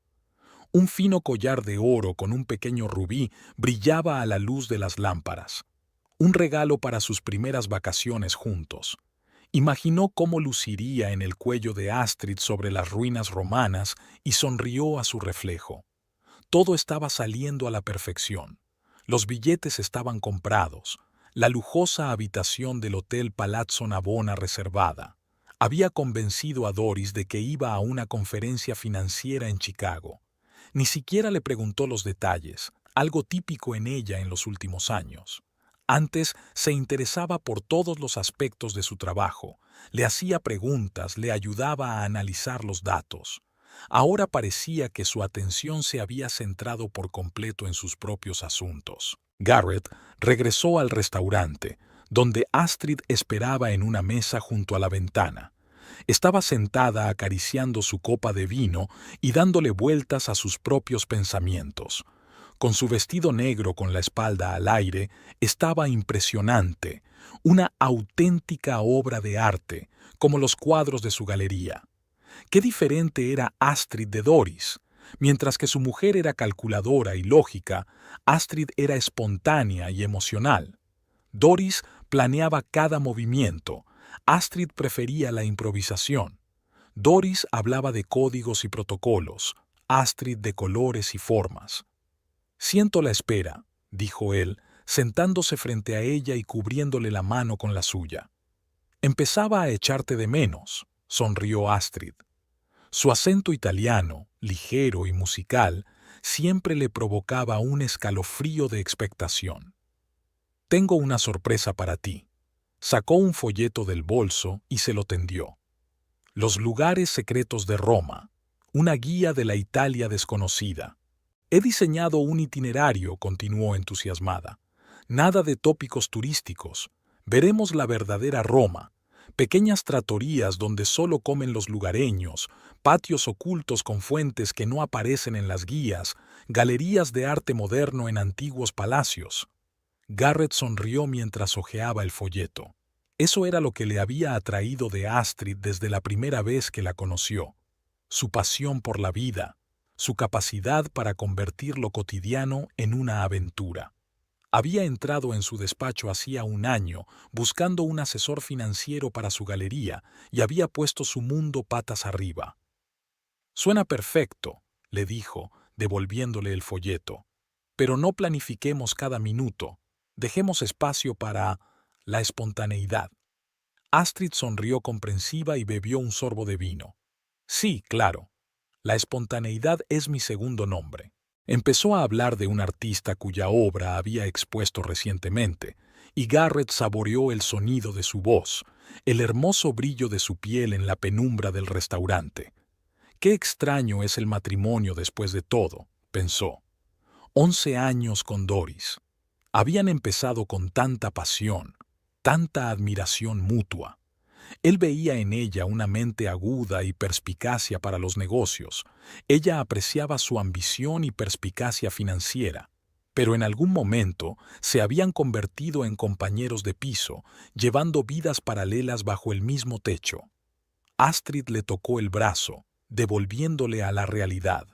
Un fino collar de oro con un pequeño rubí brillaba a la luz de las lámparas. Un regalo para sus primeras vacaciones juntos. Imaginó cómo luciría en el cuello de Astrid sobre las ruinas romanas y sonrió a su reflejo. Todo estaba saliendo a la perfección. Los billetes estaban comprados, la lujosa habitación del Hotel Palazzo Navona reservada. Había convencido a Doris de que iba a una conferencia financiera en Chicago. Ni siquiera le preguntó los detalles, algo típico en ella en los últimos años. Antes se interesaba por todos los aspectos de su trabajo, le hacía preguntas, le ayudaba a analizar los datos. Ahora parecía que su atención se había centrado por completo en sus propios asuntos. Garrett regresó al restaurante, donde Astrid esperaba en una mesa junto a la ventana. Estaba sentada acariciando su copa de vino y dándole vueltas a sus propios pensamientos. Con su vestido negro con la espalda al aire, estaba impresionante, una auténtica obra de arte, como los cuadros de su galería. Qué diferente era Astrid de Doris. Mientras que su mujer era calculadora y lógica, Astrid era espontánea y emocional. Doris planeaba cada movimiento. Astrid prefería la improvisación. Doris hablaba de códigos y protocolos, Astrid de colores y formas. «Siento la espera», dijo él, sentándose frente a ella y cubriéndole la mano con la suya. «Empezaba a echarte de menos», sonrió Astrid. Su acento italiano, ligero y musical, siempre le provocaba un escalofrío de expectación. «Tengo una sorpresa para ti». Sacó un folleto del bolso y se lo tendió. «Los lugares secretos de Roma, una guía de la Italia desconocida. He diseñado un itinerario», continuó entusiasmada. «Nada de tópicos turísticos. Veremos la verdadera Roma. Pequeñas trattorías donde solo comen los lugareños, patios ocultos con fuentes que no aparecen en las guías, galerías de arte moderno en antiguos palacios». Garrett sonrió mientras hojeaba el folleto. Eso era lo que le había atraído de Astrid desde la primera vez que la conoció. Su pasión por la vida, su capacidad para convertir lo cotidiano en una aventura. Había entrado en su despacho hacía un año buscando un asesor financiero para su galería y había puesto su mundo patas arriba. «Suena perfecto», le dijo, devolviéndole el folleto. «Pero no planifiquemos cada minuto. Dejemos espacio para la espontaneidad». Astrid sonrió comprensiva y bebió un sorbo de vino. «Sí, claro. La espontaneidad es mi segundo nombre». Empezó a hablar de un artista cuya obra había expuesto recientemente, y Garrett saboreó el sonido de su voz, el hermoso brillo de su piel en la penumbra del restaurante. «Qué extraño es el matrimonio después de todo», pensó. 11 años con Doris. Habían empezado con tanta pasión, tanta admiración mutua. Él veía en ella una mente aguda y perspicacia para los negocios. Ella apreciaba su ambición y perspicacia financiera. Pero en algún momento se habían convertido en compañeros de piso, llevando vidas paralelas bajo el mismo techo. Astrid le tocó el brazo, devolviéndole a la realidad.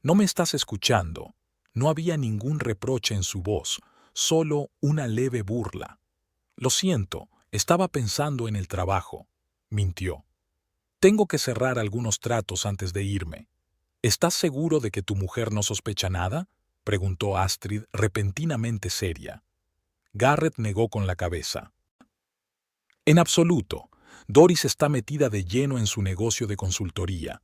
«¿No me estás escuchando?» No había ningún reproche en su voz, solo una leve burla. «Lo siento, estaba pensando en el trabajo», mintió. «Tengo que cerrar algunos tratos antes de irme». «¿Estás seguro de que tu mujer no sospecha nada?», preguntó Astrid repentinamente seria. Garrett negó con la cabeza. «En absoluto. Doris está metida de lleno en su negocio de consultoría.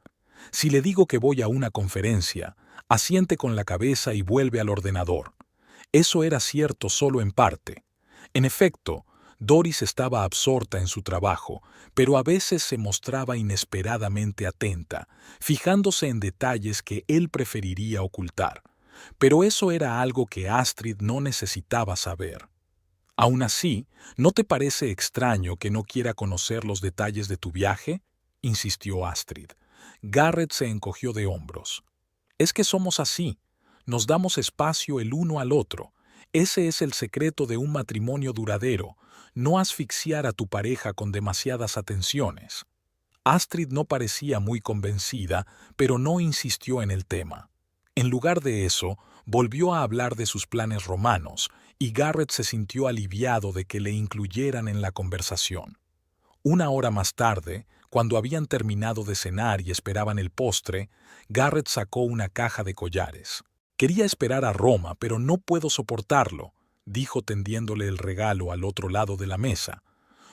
Si le digo que voy a una conferencia, asiente con la cabeza y vuelve al ordenador. Eso era cierto solo en parte. En efecto, Doris estaba absorta en su trabajo, pero a veces se mostraba inesperadamente atenta, fijándose en detalles que él preferiría ocultar. Pero eso era algo que Astrid no necesitaba saber. «Aún así, ¿no te parece extraño que no quiera conocer los detalles de tu viaje?», insistió Astrid. Garrett se encogió de hombros. «Es que somos así. Nos damos espacio el uno al otro. Ese es el secreto de un matrimonio duradero, no asfixiar a tu pareja con demasiadas atenciones». Astrid no parecía muy convencida, pero no insistió en el tema. En lugar de eso, volvió a hablar de sus planes romanos, y Garrett se sintió aliviado de que le incluyeran en la conversación. Una hora más tarde, cuando habían terminado de cenar y esperaban el postre, Garrett sacó una caja de collares. «Quería esperar a Roma, pero no puedo soportarlo», dijo tendiéndole el regalo al otro lado de la mesa.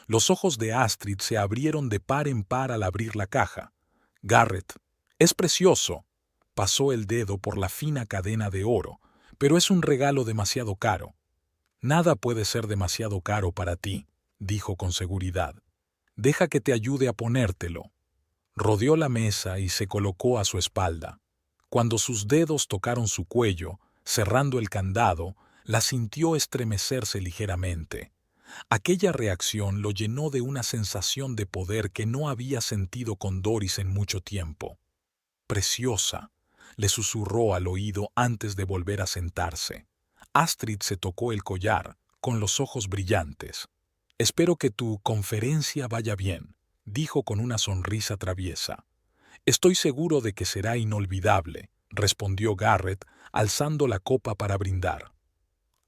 Los ojos de Astrid se abrieron de par en par al abrir la caja. «Garrett, es precioso». Pasó el dedo por la fina cadena de oro, «pero es un regalo demasiado caro». «Nada puede ser demasiado caro para ti», dijo con seguridad. «Deja que te ayude a ponértelo». Rodeó la mesa y se colocó a su espalda. Cuando sus dedos tocaron su cuello, cerrando el candado, la sintió estremecerse ligeramente. Aquella reacción lo llenó de una sensación de poder que no había sentido con Doris en mucho tiempo. «Preciosa», le susurró al oído antes de volver a sentarse. Astrid se tocó el collar, con los ojos brillantes. «Espero que tu conferencia vaya bien», dijo con una sonrisa traviesa. «Estoy seguro de que será inolvidable», respondió Garrett, alzando la copa para brindar.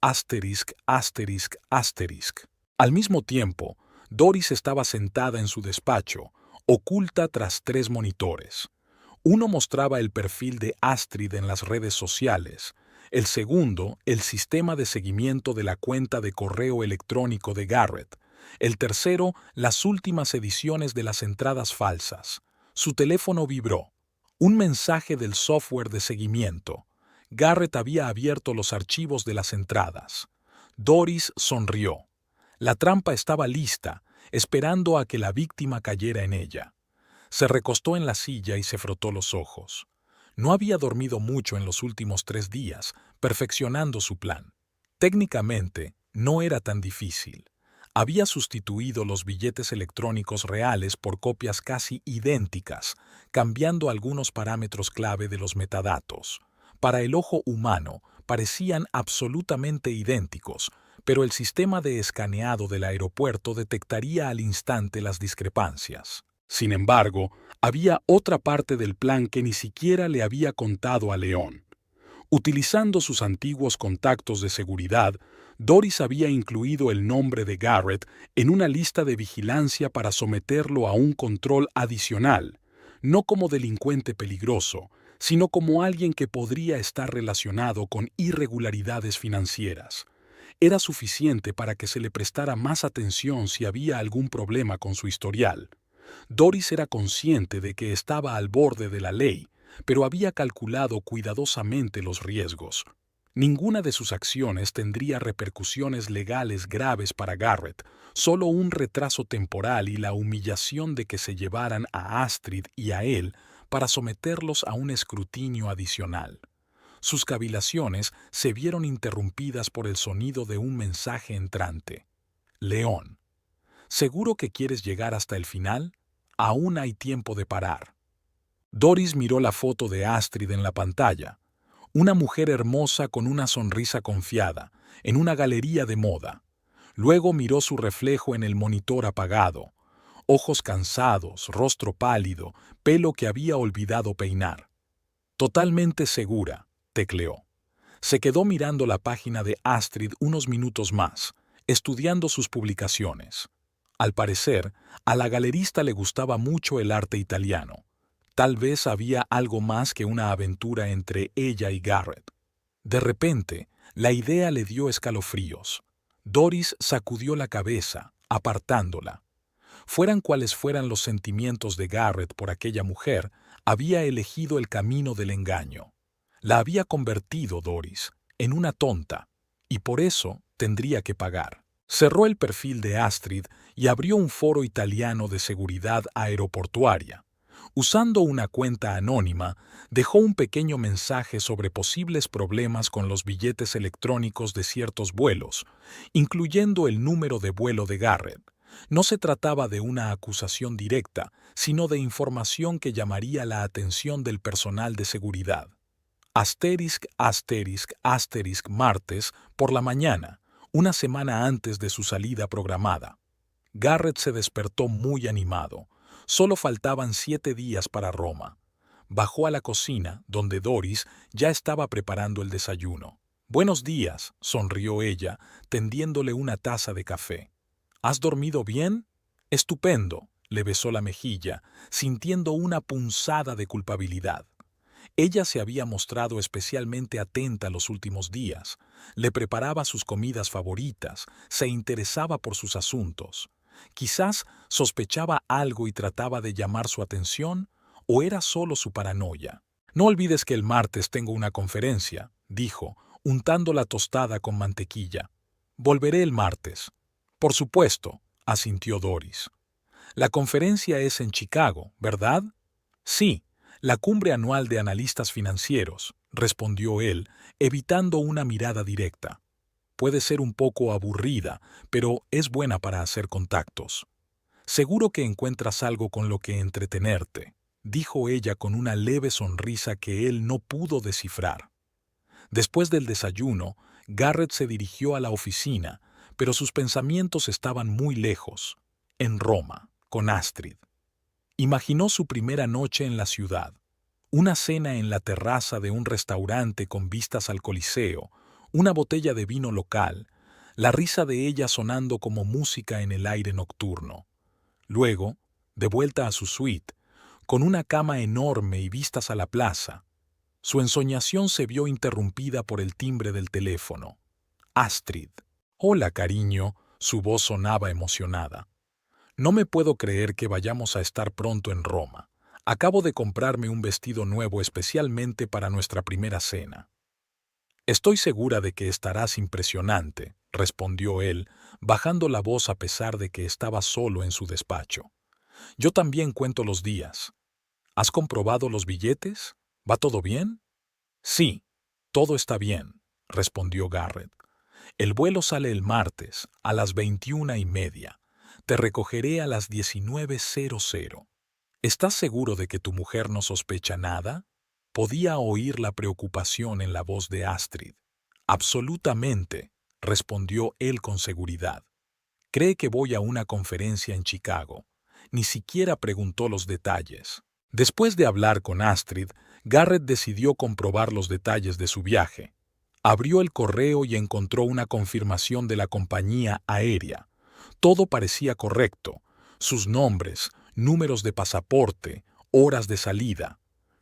Asterisk, asterisk, asterisk. Al mismo tiempo, Doris estaba sentada en su despacho, oculta tras 3 monitores. Uno mostraba el perfil de Astrid en las redes sociales, el segundo, el sistema de seguimiento de la cuenta de correo electrónico de Garrett, el tercero, las últimas ediciones de las entradas falsas. Su teléfono vibró. Un mensaje del software de seguimiento. Garrett había abierto los archivos de las entradas. Doris sonrió. La trampa estaba lista, esperando a que la víctima cayera en ella. Se recostó en la silla y se frotó los ojos. No había dormido mucho en los últimos 3 días, perfeccionando su plan. Técnicamente, no era tan difícil. Había sustituido los billetes electrónicos reales por copias casi idénticas, cambiando algunos parámetros clave de los metadatos. Para el ojo humano, parecían absolutamente idénticos, pero el sistema de escaneado del aeropuerto detectaría al instante las discrepancias. Sin embargo, había otra parte del plan que ni siquiera le había contado a León. Utilizando sus antiguos contactos de seguridad, Doris había incluido el nombre de Garrett en una lista de vigilancia para someterlo a un control adicional, no como delincuente peligroso, sino como alguien que podría estar relacionado con irregularidades financieras. Era suficiente para que se le prestara más atención si había algún problema con su historial. Doris era consciente de que estaba al borde de la ley, pero había calculado cuidadosamente los riesgos. Ninguna de sus acciones tendría repercusiones legales graves para Garrett, solo un retraso temporal y la humillación de que se llevaran a Astrid y a él para someterlos a un escrutinio adicional. Sus cavilaciones se vieron interrumpidas por el sonido de un mensaje entrante. León. ¿Seguro que quieres llegar hasta el final? Aún hay tiempo de parar. Doris miró la foto de Astrid en la pantalla. Una mujer hermosa con una sonrisa confiada, en una galería de moda. Luego miró su reflejo en el monitor apagado. Ojos cansados, rostro pálido, pelo que había olvidado peinar. Totalmente segura, tecleó. Se quedó mirando la página de Astrid unos minutos más, estudiando sus publicaciones. Al parecer, a la galerista le gustaba mucho el arte italiano. Tal vez había algo más que una aventura entre ella y Garrett. De repente, la idea le dio escalofríos. Doris sacudió la cabeza, apartándola. Fueran cuales fueran los sentimientos de Garrett por aquella mujer, había elegido el camino del engaño. La había convertido, Doris, en una tonta, y por eso tendría que pagar. Cerró el perfil de Astrid y abrió un foro italiano de seguridad aeroportuaria. Usando una cuenta anónima, dejó un pequeño mensaje sobre posibles problemas con los billetes electrónicos de ciertos vuelos, incluyendo el número de vuelo de Garrett. No se trataba de una acusación directa, sino de información que llamaría la atención del personal de seguridad. Asterisk, asterisk, asterisk, martes, por la mañana, una semana antes de su salida programada. Garrett se despertó muy animado. Solo faltaban 7 días para Roma. Bajó a la cocina, donde Doris ya estaba preparando el desayuno. «Buenos días», sonrió ella, tendiéndole una taza de café. «¿Has dormido bien?» «Estupendo», le besó la mejilla, sintiendo una punzada de culpabilidad. Ella se había mostrado especialmente atenta los últimos días. Le preparaba sus comidas favoritas, se interesaba por sus asuntos. Quizás sospechaba algo y trataba de llamar su atención, o era solo su paranoia. «No olvides que el martes tengo una conferencia», dijo, untando la tostada con mantequilla. «Volveré el martes». «Por supuesto», asintió Doris. «La conferencia es en Chicago, ¿verdad?» «Sí, la cumbre anual de analistas financieros», respondió él, evitando una mirada directa. «Puede ser un poco aburrida, pero es buena para hacer contactos». «Seguro que encuentras algo con lo que entretenerte», dijo ella con una leve sonrisa que él no pudo descifrar. Después del desayuno, Garrett se dirigió a la oficina, pero sus pensamientos estaban muy lejos, en Roma, con Astrid. Imaginó su primera noche en la ciudad, una cena en la terraza de un restaurante con vistas al Coliseo, una botella de vino local, la risa de ella sonando como música en el aire nocturno. Luego, de vuelta a su suite, con una cama enorme y vistas a la plaza, su ensoñación se vio interrumpida por el timbre del teléfono. Astrid. Hola, cariño, su voz sonaba emocionada. No me puedo creer que vayamos a estar pronto en Roma. Acabo de comprarme un vestido nuevo especialmente para nuestra primera cena. Estoy segura de que estarás impresionante, respondió él, bajando la voz a pesar de que estaba solo en su despacho. Yo también cuento los días. ¿Has comprobado los billetes? ¿Va todo bien? Sí, todo está bien, respondió Garrett. El vuelo sale el martes, a las 21:30. Te recogeré a las 19:00. ¿Estás seguro de que tu mujer no sospecha nada? Podía oír la preocupación en la voz de Astrid. Absolutamente, respondió él con seguridad. Cree que voy a una conferencia en Chicago. Ni siquiera preguntó los detalles. Después de hablar con Astrid, Garrett decidió comprobar los detalles de su viaje. Abrió el correo y encontró una confirmación de la compañía aérea. Todo parecía correcto. Sus nombres, números de pasaporte, horas de salida.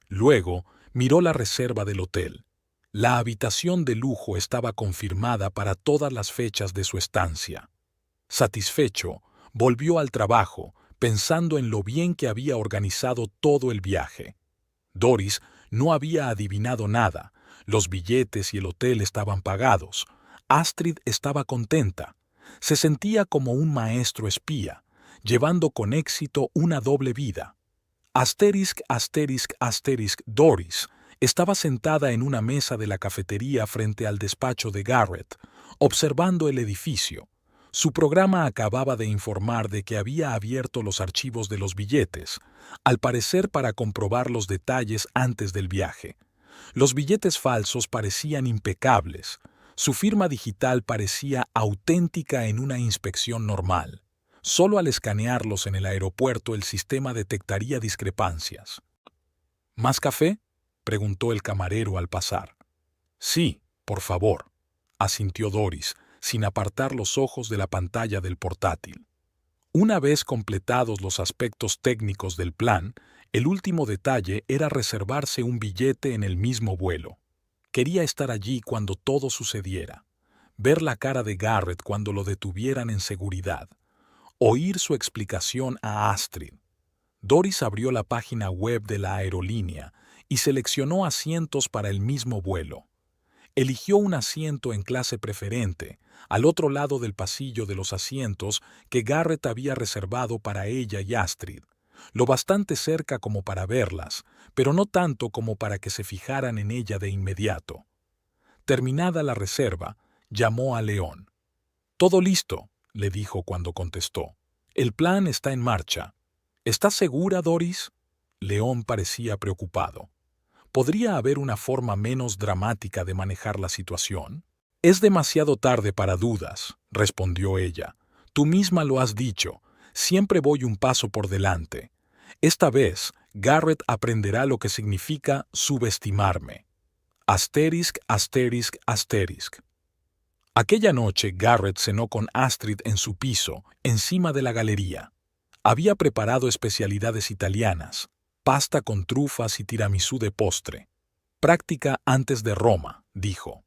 Luego, miró la reserva del hotel. La habitación de lujo estaba confirmada para todas las fechas de su estancia. Satisfecho, volvió al trabajo, pensando en lo bien que había organizado todo el viaje. Doris no había adivinado nada. Los billetes y el hotel estaban pagados. Astrid estaba contenta. Se sentía como un maestro espía, llevando con éxito una doble vida. Doris estaba sentada en una mesa de la cafetería frente al despacho de Garrett, observando el edificio. Su programa acababa de informar de que había abierto los archivos de los billetes, al parecer para comprobar los detalles antes del viaje. Los billetes falsos parecían impecables. Su firma digital parecía auténtica en una inspección normal. Solo al escanearlos en el aeropuerto el sistema detectaría discrepancias. ¿Más café?, preguntó el camarero al pasar. Sí, por favor, asintió Doris, sin apartar los ojos de la pantalla del portátil. Una vez completados los aspectos técnicos del plan, el último detalle era reservarse un billete en el mismo vuelo. Quería estar allí cuando todo sucediera, ver la cara de Garrett cuando lo detuvieran en seguridad, oír su explicación a Astrid. Doris abrió la página web de la aerolínea y seleccionó asientos para el mismo vuelo. Eligió un asiento en clase preferente, al otro lado del pasillo de los asientos que Garrett había reservado para ella y Astrid, lo bastante cerca como para verlas, pero no tanto como para que se fijaran en ella de inmediato. Terminada la reserva, llamó a León. «Todo listo», le dijo cuando contestó. «El plan está en marcha». «¿Estás segura, Doris?» León parecía preocupado. ¿Podría haber una forma menos dramática de manejar la situación? «Es demasiado tarde para dudas», respondió ella. «Tú misma lo has dicho. Siempre voy un paso por delante. Esta vez, Garrett aprenderá lo que significa subestimarme». Aquella noche Garrett cenó con Astrid en su piso, encima de la galería. Había preparado especialidades italianas, pasta con trufas y tiramisú de postre. «Práctica antes de Roma», dijo.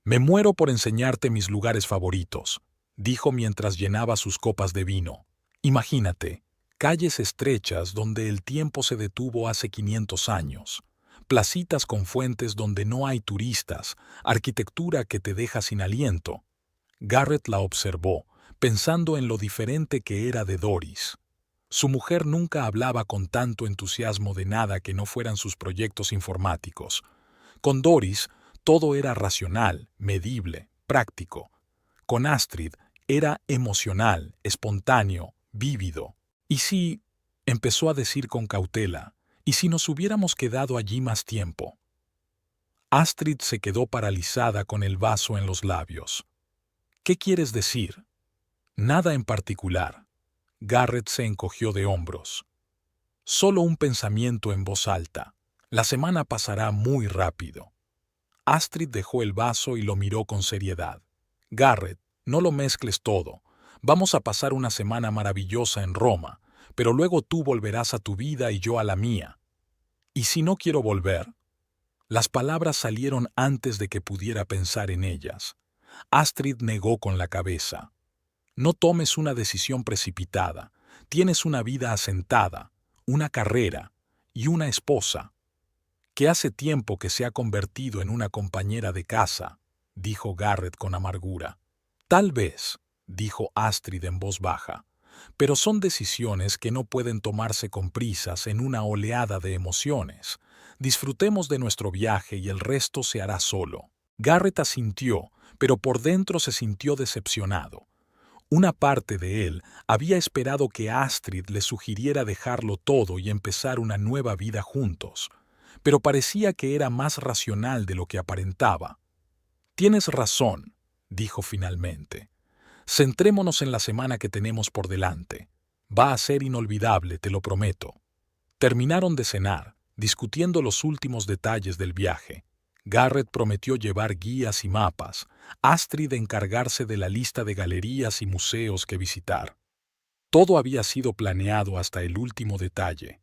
«Me muero por enseñarte mis lugares favoritos», dijo mientras llenaba sus copas de vino. «Imagínate, calles estrechas donde el tiempo se detuvo hace 500 años, placitas con fuentes donde no hay turistas, arquitectura que te deja sin aliento». Garrett la observó, pensando en lo diferente que era de Doris. Su mujer nunca hablaba con tanto entusiasmo de nada que no fueran sus proyectos informáticos. Con Doris, todo era racional, medible, práctico. Con Astrid, era emocional, espontáneo, vívido. «¿Y si...?» empezó a decir con cautela. «¿Y si nos hubiéramos quedado allí más tiempo?» Astrid se quedó paralizada con el vaso en los labios. «¿Qué quieres decir?» «Nada en particular». Garrett se encogió de hombros. «Solo un pensamiento en voz alta. La semana pasará muy rápido». Astrid dejó el vaso y lo miró con seriedad. Garrett, no lo mezcles todo. Vamos a pasar una semana maravillosa en Roma, pero luego tú volverás a tu vida y yo a la mía. ¿Y si no quiero volver? Las palabras salieron antes de que pudiera pensar en ellas. Astrid negó con la cabeza. No tomes una decisión precipitada. Tienes una vida asentada, una carrera y una esposa, que hace tiempo que se ha convertido en una compañera de casa, dijo Garrett con amargura. Tal vez, dijo Astrid en voz baja, pero son decisiones que no pueden tomarse con prisas en una oleada de emociones. Disfrutemos de nuestro viaje y el resto se hará solo. Garrett asintió, pero por dentro se sintió decepcionado. Una parte de él había esperado que Astrid le sugiriera dejarlo todo y empezar una nueva vida juntos, pero parecía que era más racional de lo que aparentaba. Tienes razón, dijo finalmente. Centrémonos en la semana que tenemos por delante. Va a ser inolvidable, te lo prometo. Terminaron de cenar, discutiendo los últimos detalles del viaje. Garrett prometió llevar guías y mapas, Astrid encargarse de la lista de galerías y museos que visitar. Todo había sido planeado hasta el último detalle.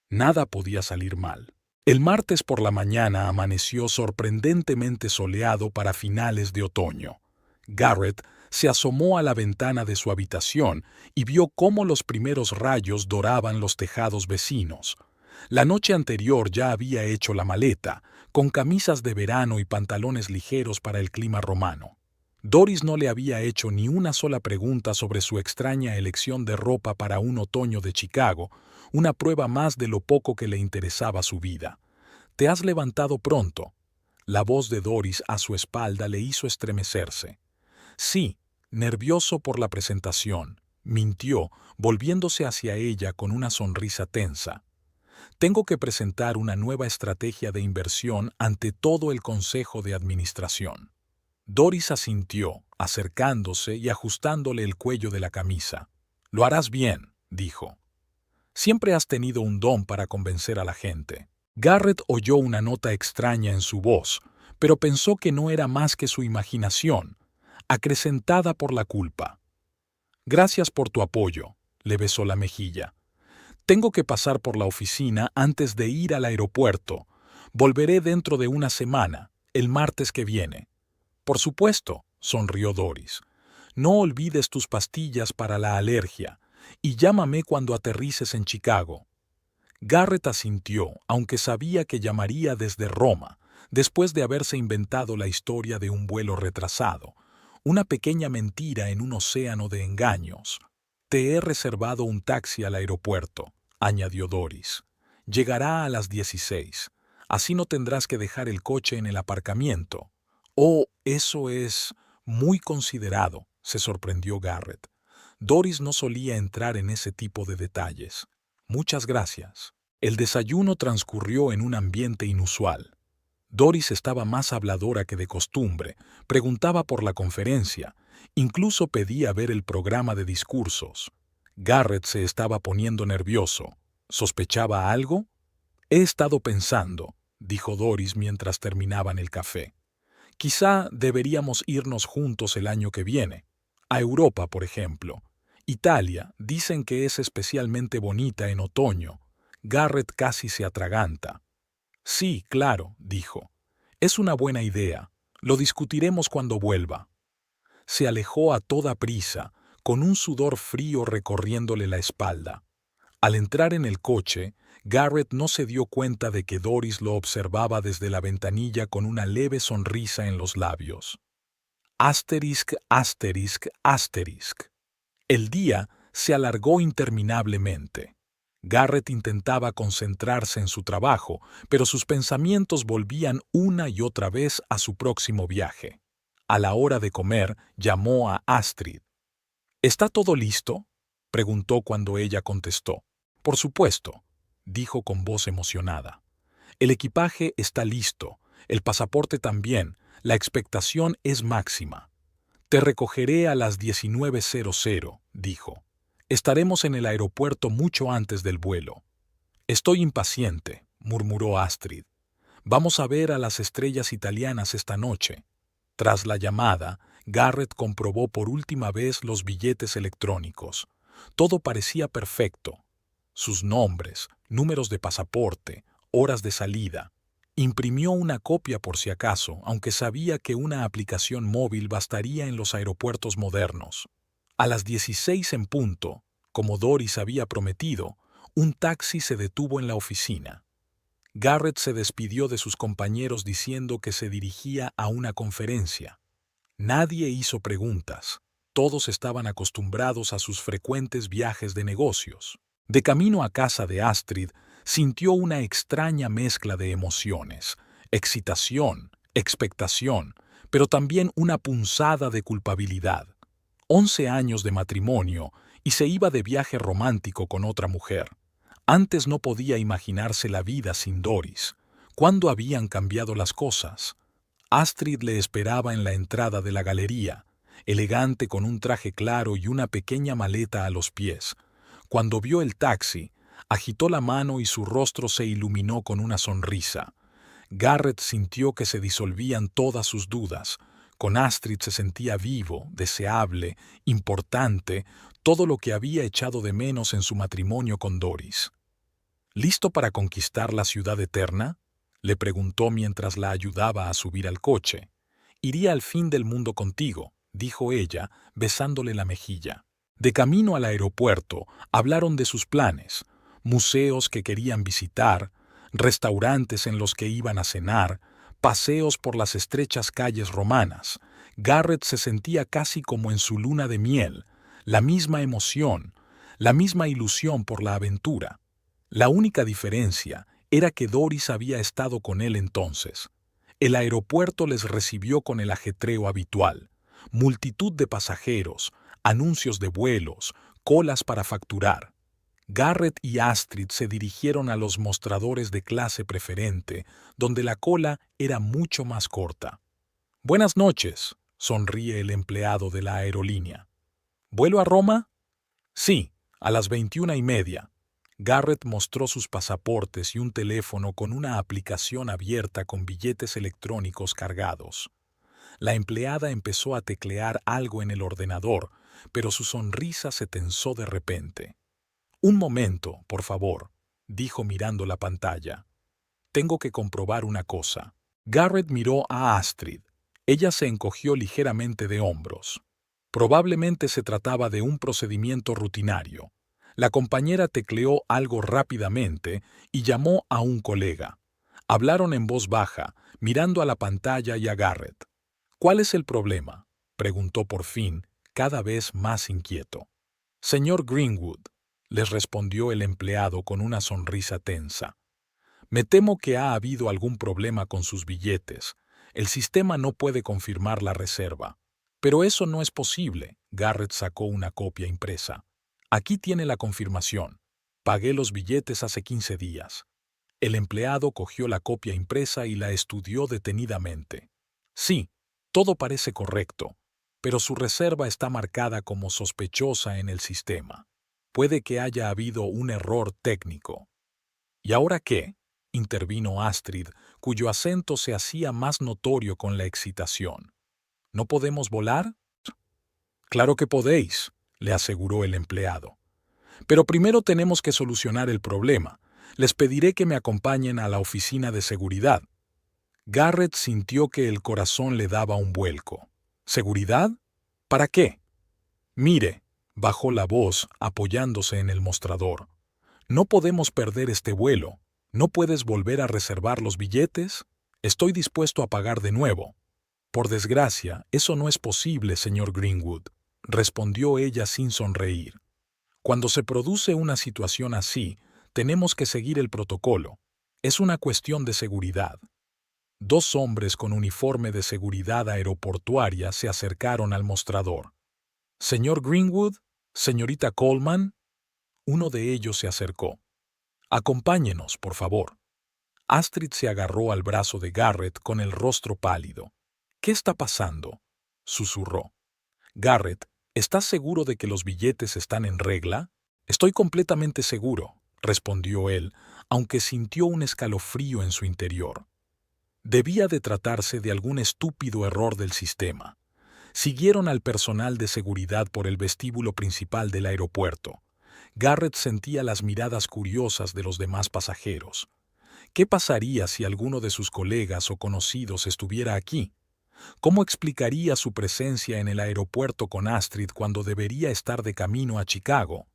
Nada podía salir mal. El martes por la mañana amaneció sorprendentemente soleado para finales de otoño. Garrett se asomó a la ventana de su habitación y vio cómo los primeros rayos doraban los tejados vecinos. La noche anterior ya había hecho la maleta, con camisas de verano y pantalones ligeros para el clima romano. Doris no le había hecho ni una sola pregunta sobre su extraña elección de ropa para un otoño de Chicago, una prueba más de lo poco que le interesaba su vida. «¿Te has levantado pronto?» La voz de Doris a su espalda le hizo estremecerse. «Sí, nervioso por la presentación», mintió, volviéndose hacia ella con una sonrisa tensa. «Tengo que presentar una nueva estrategia de inversión ante todo el Consejo de Administración». Doris asintió, acercándose y ajustándole el cuello de la camisa. «Lo harás bien», dijo. «Siempre has tenido un don para convencer a la gente». Garrett oyó una nota extraña en su voz, pero pensó que no era más que su imaginación, acrecentada por la culpa. «Gracias por tu apoyo», le besó la mejilla. «Tengo que pasar por la oficina antes de ir al aeropuerto. Volveré dentro de una semana, el martes que viene». «Por supuesto», sonrió Doris. «No olvides tus pastillas para la alergia y llámame cuando aterrices en Chicago». Garrett asintió, aunque sabía que llamaría desde Roma, después de haberse inventado la historia de un vuelo retrasado, una pequeña mentira en un océano de engaños. «Te he reservado un taxi al aeropuerto», añadió Doris. «Llegará a las 16. Así no tendrás que dejar el coche en el aparcamiento». «Oh, eso es muy considerado», se sorprendió Garrett. Doris no solía entrar en ese tipo de detalles. «Muchas gracias». El desayuno transcurrió en un ambiente inusual. Doris estaba más habladora que de costumbre, preguntaba por la conferencia, incluso pedía ver el programa de discursos. Garrett se estaba poniendo nervioso. ¿Sospechaba algo? «He estado pensando», dijo Doris mientras terminaban el café. «Quizá deberíamos irnos juntos el año que viene. A Europa, por ejemplo. Italia, dicen que es especialmente bonita en otoño». Garrett casi se atraganta. «Sí, claro», dijo. «Es una buena idea. Lo discutiremos cuando vuelva». Se alejó a toda prisa, con un sudor frío recorriéndole la espalda. Al entrar en el coche, Garrett no se dio cuenta de que Doris lo observaba desde la ventanilla con una leve sonrisa en los labios. Asterisk, asterisk, asterisk. El día se alargó interminablemente. Garrett intentaba concentrarse en su trabajo, pero sus pensamientos volvían una y otra vez a su próximo viaje. A la hora de comer, llamó a Astrid. «¿Está todo listo?», preguntó cuando ella contestó. «Por supuesto», dijo con voz emocionada. «El equipaje está listo, el pasaporte también, la expectación es máxima». «Te recogeré a las 19:00, dijo. «Estaremos en el aeropuerto mucho antes del vuelo». «Estoy impaciente», murmuró Astrid. Vamos a ver a las estrellas italianas esta noche. Tras la llamada, Garrett comprobó por última vez los billetes electrónicos. Todo parecía perfecto. Sus nombres, números de pasaporte, horas de salida. Imprimió una copia por si acaso, aunque sabía que una aplicación móvil bastaría en los aeropuertos modernos. A las 16 en punto, como Doris había prometido, un taxi se detuvo en la oficina. Garrett se despidió de sus compañeros diciendo que se dirigía a una conferencia. Nadie hizo preguntas. Todos estaban acostumbrados a sus frecuentes viajes de negocios. De camino a casa de Astrid, sintió una extraña mezcla de emociones, excitación, expectación, pero también una punzada de culpabilidad. 11 años de matrimonio y se iba de viaje romántico con otra mujer. Antes no podía imaginarse la vida sin Doris. ¿Cuándo habían cambiado las cosas? Astrid le esperaba en la entrada de la galería, elegante con un traje claro y una pequeña maleta a los pies. Cuando vio el taxi, agitó la mano y su rostro se iluminó con una sonrisa. Garrett sintió que se disolvían todas sus dudas. Con Astrid se sentía vivo, deseable, importante, todo lo que había echado de menos en su matrimonio con Doris. ¿Listo para conquistar la ciudad eterna?, le preguntó mientras la ayudaba a subir al coche. Iría al fin del mundo contigo, dijo ella, besándole la mejilla. De camino al aeropuerto, hablaron de sus planes, museos que querían visitar, restaurantes en los que iban a cenar, paseos por las estrechas calles romanas. Garrett se sentía casi como en su luna de miel, la misma emoción, la misma ilusión por la aventura. La única diferencia era que Doris había estado con él entonces. El aeropuerto les recibió con el ajetreo habitual, multitud de pasajeros, anuncios de vuelos, colas para facturar. Garrett y Astrid se dirigieron a los mostradores de clase preferente, donde la cola era mucho más corta. «Buenas noches», sonríe el empleado de la aerolínea. «¿Vuelo a Roma?» «Sí, a las 21:30». Garrett mostró sus pasaportes y un teléfono con una aplicación abierta con billetes electrónicos cargados. La empleada empezó a teclear algo en el ordenador, pero su sonrisa se tensó de repente. «Un momento, por favor», dijo mirando la pantalla. «Tengo que comprobar una cosa». Garrett miró a Astrid. Ella se encogió ligeramente de hombros. Probablemente se trataba de un procedimiento rutinario. La compañera tecleó algo rápidamente y llamó a un colega. Hablaron en voz baja, mirando a la pantalla y a Garrett. «¿Cuál es el problema?», preguntó por fin, cada vez más inquieto. «Señor Greenwood», les respondió el empleado con una sonrisa tensa. «Me temo que ha habido algún problema con sus billetes. El sistema no puede confirmar la reserva». «Pero eso no es posible», Garrett sacó una copia impresa. «Aquí tiene la confirmación. Pagué los billetes hace 15 días». El empleado cogió la copia impresa y la estudió detenidamente. «Sí, todo parece correcto, pero su reserva está marcada como sospechosa en el sistema. Puede que haya habido un error técnico». «¿Y ahora qué?», intervino Astrid, cuyo acento se hacía más notorio con la excitación. «¿No podemos volar?» «Claro que podéis», le aseguró el empleado. «Pero primero tenemos que solucionar el problema. Les pediré que me acompañen a la oficina de seguridad». Garrett sintió que el corazón le daba un vuelco. «¿Seguridad? ¿Para qué?» «Mire», bajó la voz apoyándose en el mostrador. «No podemos perder este vuelo. ¿No puedes volver a reservar los billetes? Estoy dispuesto a pagar de nuevo». «Por desgracia, eso no es posible, señor Greenwood», respondió ella sin sonreír. «Cuando se produce una situación así, tenemos que seguir el protocolo. Es una cuestión de seguridad». Dos hombres con uniforme de seguridad aeroportuaria se acercaron al mostrador. «Señor Greenwood, señorita Coleman». Uno de ellos se acercó. «Acompáñenos, por favor». Astrid se agarró al brazo de Garrett con el rostro pálido. «¿Qué está pasando?», susurró. «Garrett, ¿estás seguro de que los billetes están en regla?» «Estoy completamente seguro», respondió él, aunque sintió un escalofrío en su interior. Debía de tratarse de algún estúpido error del sistema. Siguieron al personal de seguridad por el vestíbulo principal del aeropuerto. Garrett sentía las miradas curiosas de los demás pasajeros. ¿Qué pasaría si alguno de sus colegas o conocidos estuviera aquí? ¿Cómo explicaría su presencia en el aeropuerto con Astrid cuando debería estar de camino a Chicago?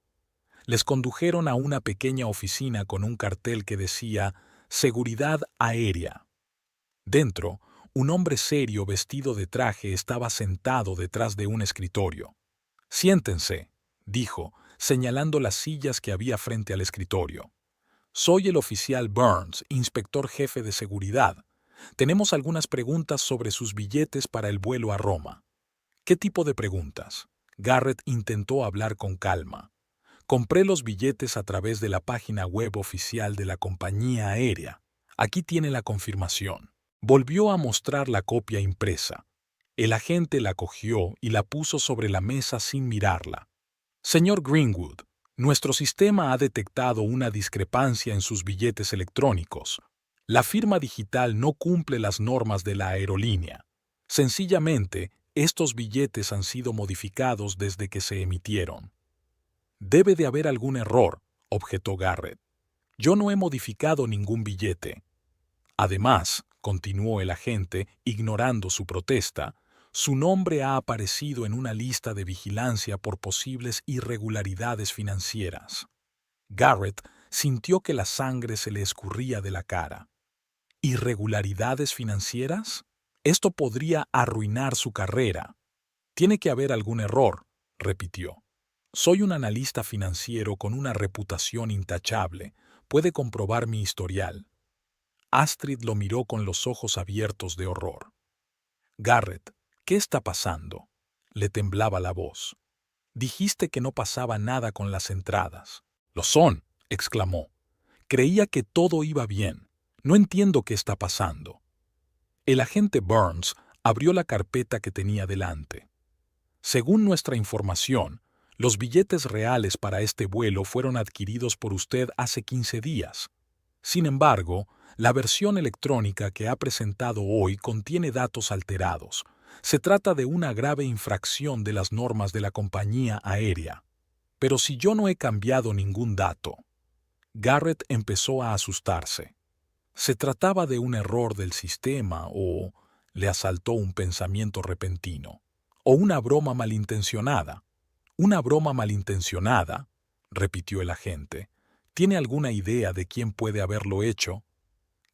Les condujeron a una pequeña oficina con un cartel que decía «Seguridad aérea». Dentro, un hombre serio vestido de traje estaba sentado detrás de un escritorio. «Siéntense», dijo, señalando las sillas que había frente al escritorio. «Soy el oficial Burns, inspector jefe de seguridad. Tenemos algunas preguntas sobre sus billetes para el vuelo a Roma». «¿Qué tipo de preguntas?». Garrett intentó hablar con calma. «Compré los billetes a través de la página web oficial de la compañía aérea. Aquí tiene la confirmación». Volvió a mostrar la copia impresa. El agente la cogió y la puso sobre la mesa sin mirarla. «Señor Greenwood, nuestro sistema ha detectado una discrepancia en sus billetes electrónicos. La firma digital no cumple las normas de la aerolínea. Sencillamente, estos billetes han sido modificados desde que se emitieron». «Debe de haber algún error», objetó Garrett. «Yo no he modificado ningún billete». «Además», continuó el agente, ignorando su protesta, «su nombre ha aparecido en una lista de vigilancia por posibles irregularidades financieras». Garrett sintió que la sangre se le escurría de la cara. ¿Irregularidades financieras? Esto podría arruinar su carrera. «Tiene que haber algún error», repitió. «Soy un analista financiero con una reputación intachable. Puede comprobar mi historial». Astrid lo miró con los ojos abiertos de horror. «Garrett, ¿qué está pasando?». Le temblaba la voz. «Dijiste que no pasaba nada con las entradas». «Lo son», exclamó. «Creía que todo iba bien. No entiendo qué está pasando». El agente Burns abrió la carpeta que tenía delante. «Según nuestra información, los billetes reales para este vuelo fueron adquiridos por usted hace 15 días. Sin embargo, la versión electrónica que ha presentado hoy contiene datos alterados. Se trata de una grave infracción de las normas de la compañía aérea». «Pero si yo no he cambiado ningún dato». Garrett empezó a asustarse. ¿Se trataba de un error del sistema o le asaltó un pensamiento repentino? ¿O una broma malintencionada? «Una broma malintencionada», repitió el agente. «¿Tiene alguna idea de quién puede haberlo hecho?».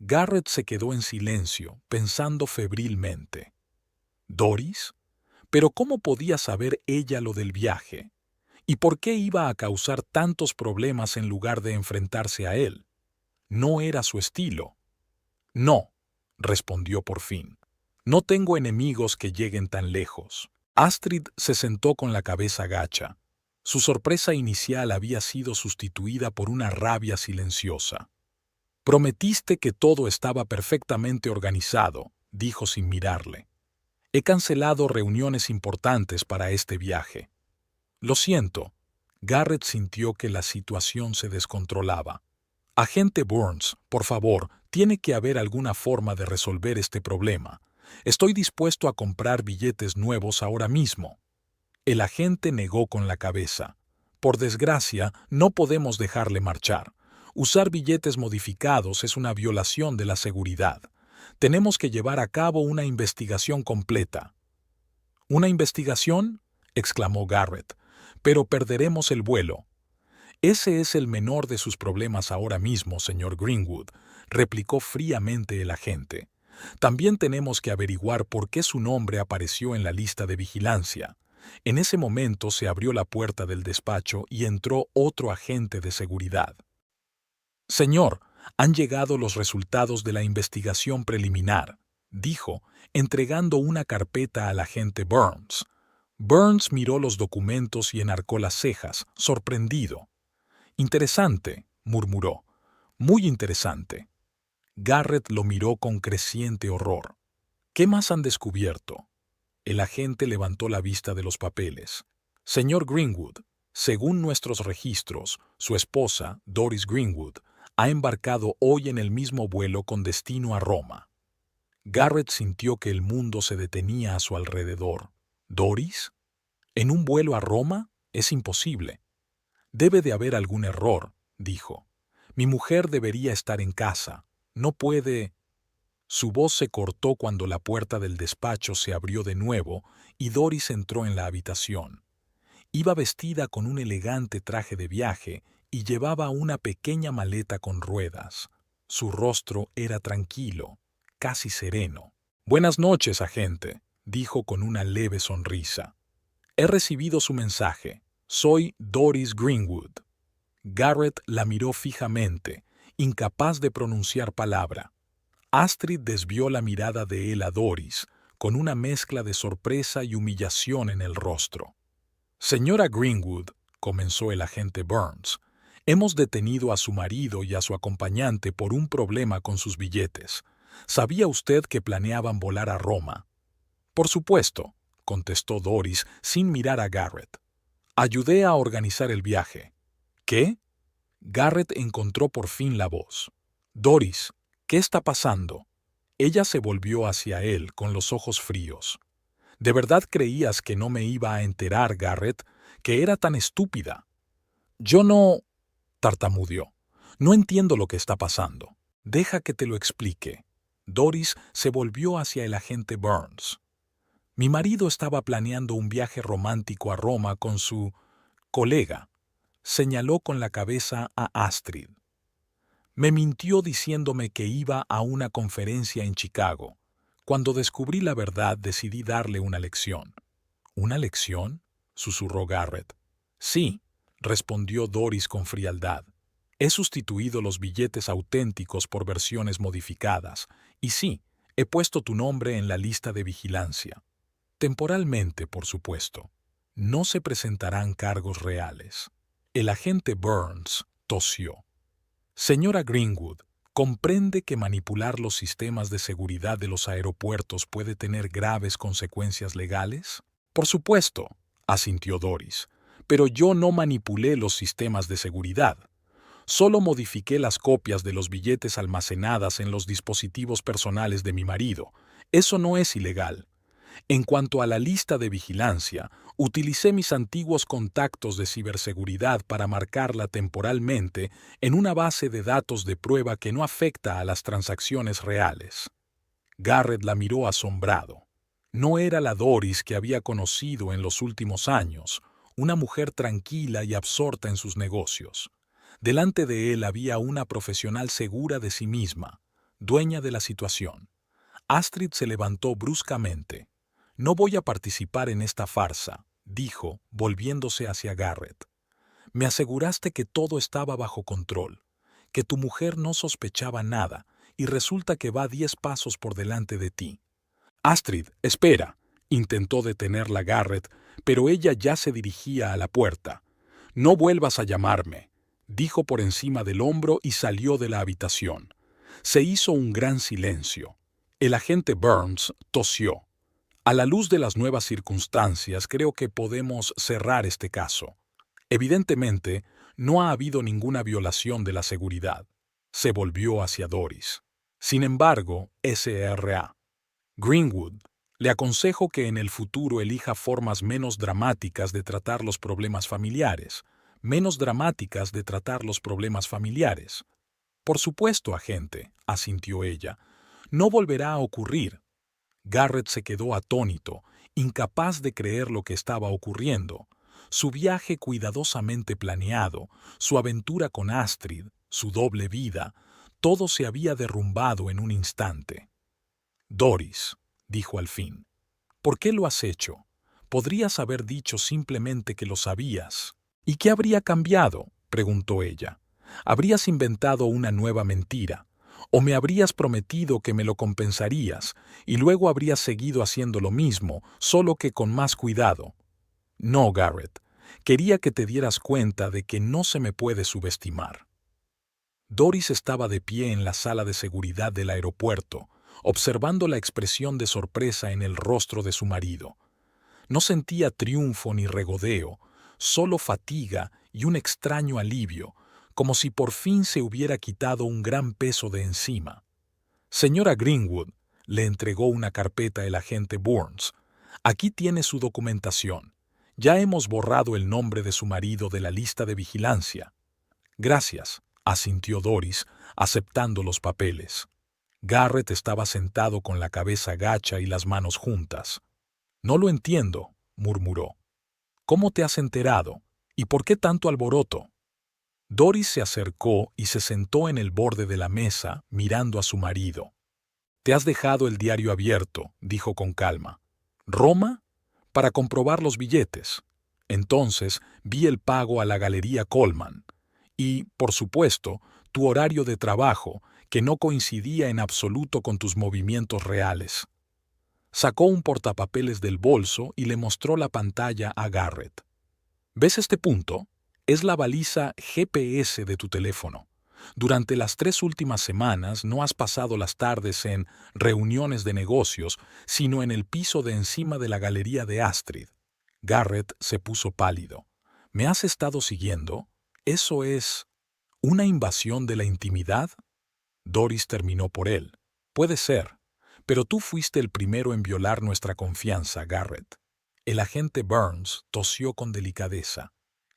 Garrett se quedó en silencio, pensando febrilmente. ¿Doris? ¿Pero cómo podía saber ella lo del viaje? ¿Y por qué iba a causar tantos problemas en lugar de enfrentarse a él? No era su estilo. «No», respondió por fin. «No tengo enemigos que lleguen tan lejos». Astrid se sentó con la cabeza gacha. Su sorpresa inicial había sido sustituida por una rabia silenciosa. «Prometiste que todo estaba perfectamente organizado», dijo sin mirarle. «He cancelado reuniones importantes para este viaje». «Lo siento». Garrett sintió que la situación se descontrolaba. «Agente Burns, por favor, tiene que haber alguna forma de resolver este problema. Estoy dispuesto a comprar billetes nuevos ahora mismo». El agente negó con la cabeza. «Por desgracia, no podemos dejarle marchar. Usar billetes modificados es una violación de la seguridad. Tenemos que llevar a cabo una investigación completa». «¿Una investigación?», exclamó Garrett. «Pero perderemos el vuelo». «Ese es el menor de sus problemas ahora mismo, señor Greenwood», replicó fríamente el agente. «También tenemos que averiguar por qué su nombre apareció en la lista de vigilancia». En ese momento se abrió la puerta del despacho y entró otro agente de seguridad. «Señor, han llegado los resultados de la investigación preliminar», dijo, entregando una carpeta al agente Burns. Burns miró los documentos y enarcó las cejas, sorprendido. «Interesante», murmuró. «Muy interesante». Garrett lo miró con creciente horror. «¿Qué más han descubierto?». El agente levantó la vista de los papeles. «Señor Greenwood, según nuestros registros, su esposa, Doris Greenwood, ha embarcado hoy en el mismo vuelo con destino a Roma». Garrett sintió que el mundo se detenía a su alrededor. ¿Doris? ¿En un vuelo a Roma? Es imposible. Debe de haber algún error, dijo. Mi mujer debería estar en casa. No puede... Su voz se cortó cuando la puerta del despacho se abrió de nuevo y Doris entró en la habitación. Iba vestida con un elegante traje de viaje y llevaba una pequeña maleta con ruedas. Su rostro era tranquilo, casi sereno. «Buenas noches, agente», dijo con una leve sonrisa. «He recibido su mensaje. Soy Doris Greenwood». Garrett la miró fijamente, incapaz de pronunciar palabra. Astrid desvió la mirada de él a Doris, con una mezcla de sorpresa y humillación en el rostro. «Señora Greenwood», comenzó el agente Burns, «hemos detenido a su marido y a su acompañante por un problema con sus billetes. ¿Sabía usted que planeaban volar a Roma?» «Por supuesto», contestó Doris sin mirar a Garrett. «Ayudé a organizar el viaje». «¿Qué?» Garrett encontró por fin la voz. «Doris, ¿qué está pasando?» Ella se volvió hacia él con los ojos fríos. «¿De verdad creías que no me iba a enterar, Garrett, que era tan estúpida?» «Yo no...» tartamudeó. «No entiendo lo que está pasando. Deja que te lo explique». Doris se volvió hacia el agente Burns. «Mi marido estaba planeando un viaje romántico a Roma con su colega», señaló con la cabeza a Astrid. «Me mintió diciéndome que iba a una conferencia en Chicago. Cuando descubrí la verdad decidí darle una lección». «¿Una lección?», susurró Garrett. «Sí», respondió Doris con frialdad. «He sustituido los billetes auténticos por versiones modificadas, y sí, he puesto tu nombre en la lista de vigilancia. Temporalmente, por supuesto. No se presentarán cargos reales». El agente Burns tosió. «Señora Greenwood, ¿comprende que manipular los sistemas de seguridad de los aeropuertos puede tener graves consecuencias legales?» «Por supuesto», asintió Doris, «pero yo no manipulé los sistemas de seguridad. Solo modifiqué las copias de los billetes almacenadas en los dispositivos personales de mi marido. Eso no es ilegal. En cuanto a la lista de vigilancia, utilicé mis antiguos contactos de ciberseguridad para marcarla temporalmente en una base de datos de prueba que no afecta a las transacciones reales». Garrett la miró asombrado. No era la Doris que había conocido en los últimos años, una mujer tranquila y absorta en sus negocios. Delante de él había una profesional segura de sí misma, dueña de la situación. Astrid se levantó bruscamente. «No voy a participar en esta farsa», dijo, volviéndose hacia Garrett. «Me aseguraste que todo estaba bajo control, que tu mujer no sospechaba nada, y resulta que va 10 pasos por delante de ti». «Astrid, espera», intentó detenerla Garrett, pero ella ya se dirigía a la puerta. «No vuelvas a llamarme», dijo por encima del hombro y salió de la habitación. Se hizo un gran silencio. El agente Burns tosió. «A la luz de las nuevas circunstancias, creo que podemos cerrar este caso. Evidentemente, no ha habido ninguna violación de la seguridad». Se volvió hacia Doris. «Sin embargo, Sra. Greenwood, le aconsejo que en el futuro elija formas menos dramáticas de tratar los problemas familiares. Menos dramáticas de tratar los problemas familiares». «Por supuesto, agente», asintió ella. «No volverá a ocurrir». Garrett se quedó atónito, incapaz de creer lo que estaba ocurriendo. Su viaje cuidadosamente planeado, su aventura con Astrid, su doble vida, todo se había derrumbado en un instante. «Doris», dijo al fin, «¿por qué lo has hecho? Podrías haber dicho simplemente que lo sabías». «¿Y qué habría cambiado?», preguntó ella. «Habrías inventado una nueva mentira. O me habrías prometido que me lo compensarías, y luego habrías seguido haciendo lo mismo, solo que con más cuidado». «No, Garrett. Quería que te dieras cuenta de que no se me puede subestimar». Doris estaba de pie en la sala de seguridad del aeropuerto, observando la expresión de sorpresa en el rostro de su marido. No sentía triunfo ni regodeo, solo fatiga y un extraño alivio, como si por fin se hubiera quitado un gran peso de encima. «Señora Greenwood», Le entregó una carpeta el agente Burns. Aquí tiene su documentación. Ya hemos borrado el nombre de su marido de la lista de vigilancia. Gracias, asintió Doris, aceptando los papeles. Garrett estaba sentado con la cabeza gacha y las manos juntas. No lo entiendo, murmuró. ¿Cómo te has enterado? ¿Y por qué tanto alboroto? Doris se acercó y se sentó en el borde de la mesa, mirando a su marido. Te has dejado el diario abierto, dijo con calma. ¿Roma? Para comprobar los billetes. Entonces vi el pago a la Galería Coleman. Y, por supuesto, tu horario de trabajo, que no coincidía en absoluto con tus movimientos reales. Sacó un portapapeles del bolso y le mostró la pantalla a Garrett. ¿Ves este punto? Es la baliza GPS de tu teléfono. Durante las 3 últimas semanas no has pasado las tardes en reuniones de negocios, sino en el piso de encima de la galería de Astrid. Garrett se puso pálido. ¿Me has estado siguiendo? ¿Eso es una invasión de la intimidad? Doris terminó por él. Puede ser, pero tú fuiste el primero en violar nuestra confianza, Garrett. El agente Burns tosió con delicadeza.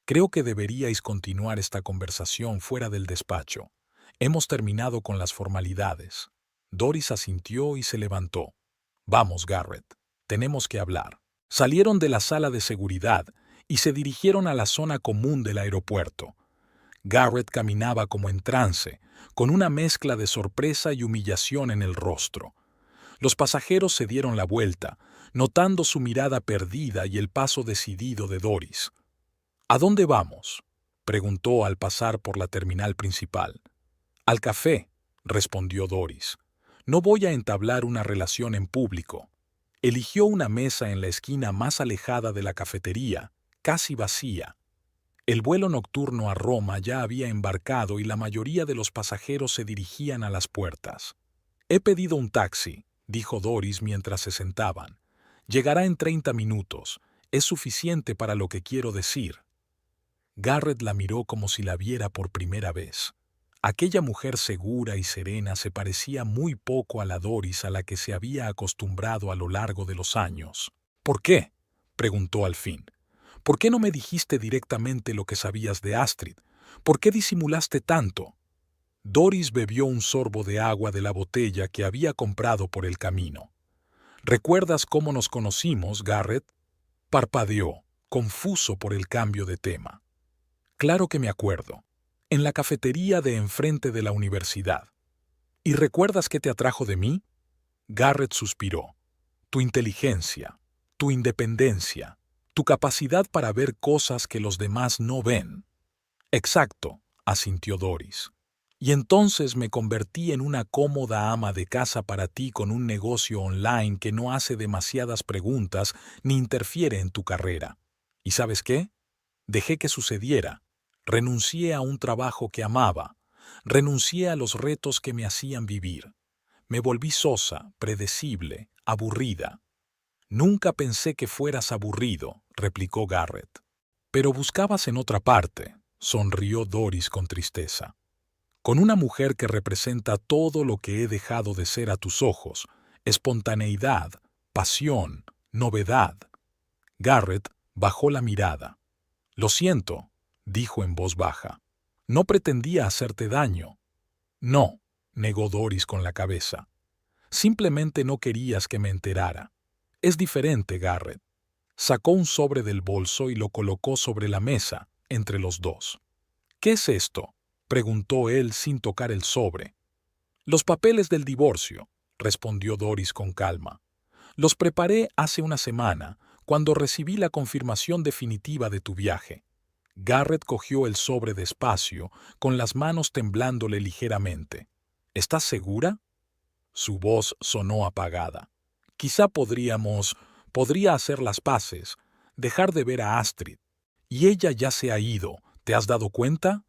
Creo que deberíais continuar esta conversación fuera del despacho. Hemos terminado con las formalidades. Doris asintió y se levantó. Vamos, Garrett. Tenemos que hablar. Salieron de la sala de seguridad y se dirigieron a la zona común del aeropuerto. Garrett caminaba como en trance, con una mezcla de sorpresa y humillación en el rostro. Los pasajeros se dieron la vuelta, notando su mirada perdida y el paso decidido de Doris. ¿A dónde vamos?, preguntó al pasar por la terminal principal. Al café, respondió Doris. No voy a entablar una relación en público. Eligió una mesa en la esquina más alejada de la cafetería, casi vacía. El vuelo nocturno a Roma ya había embarcado y la mayoría de los pasajeros se dirigían a las puertas. He pedido un taxi, dijo Doris mientras se sentaban. Llegará en 30 minutos. Es suficiente para lo que quiero decir. Garrett la miró como si la viera por primera vez. Aquella mujer segura y serena se parecía muy poco a la Doris a la que se había acostumbrado a lo largo de los años. ¿Por qué?, preguntó al fin. ¿Por qué no me dijiste directamente lo que sabías de Astrid? ¿Por qué disimulaste tanto? Doris bebió un sorbo de agua de la botella que había comprado por el camino. ¿Recuerdas cómo nos conocimos, Garrett? Parpadeó, confuso por el cambio de tema. Claro que me acuerdo. En la cafetería de enfrente de la universidad. ¿Y recuerdas qué te atrajo de mí? Garrett suspiró. Tu inteligencia, tu independencia, tu capacidad para ver cosas que los demás no ven. Exacto, asintió Doris. Y entonces me convertí en una cómoda ama de casa para ti con un negocio online que no hace demasiadas preguntas ni interfiere en tu carrera. ¿Y sabes qué? Dejé que sucediera. Renuncié a un trabajo que amaba. Renuncié a los retos que me hacían vivir. Me volví sosa, predecible, aburrida. Nunca pensé que fueras aburrido, replicó Garrett. Pero buscabas en otra parte, sonrió Doris con tristeza. Con una mujer que representa todo lo que he dejado de ser a tus ojos, espontaneidad, pasión, novedad. Garrett bajó la mirada. Lo siento, dijo en voz baja. No pretendía hacerte daño. No, negó Doris con la cabeza. Simplemente no querías que me enterara. Es diferente, Garrett. Sacó un sobre del bolso y lo colocó sobre la mesa, entre los dos. ¿Qué es esto?, preguntó él sin tocar el sobre. Los papeles del divorcio, respondió Doris con calma. Los preparé hace una semana, cuando recibí la confirmación definitiva de tu viaje. Garrett cogió el sobre despacio, con las manos temblándole ligeramente. ¿Estás segura? Su voz sonó apagada. Quizá podría hacer las paces, dejar de ver a Astrid. Y ella ya se ha ido, ¿te has dado cuenta?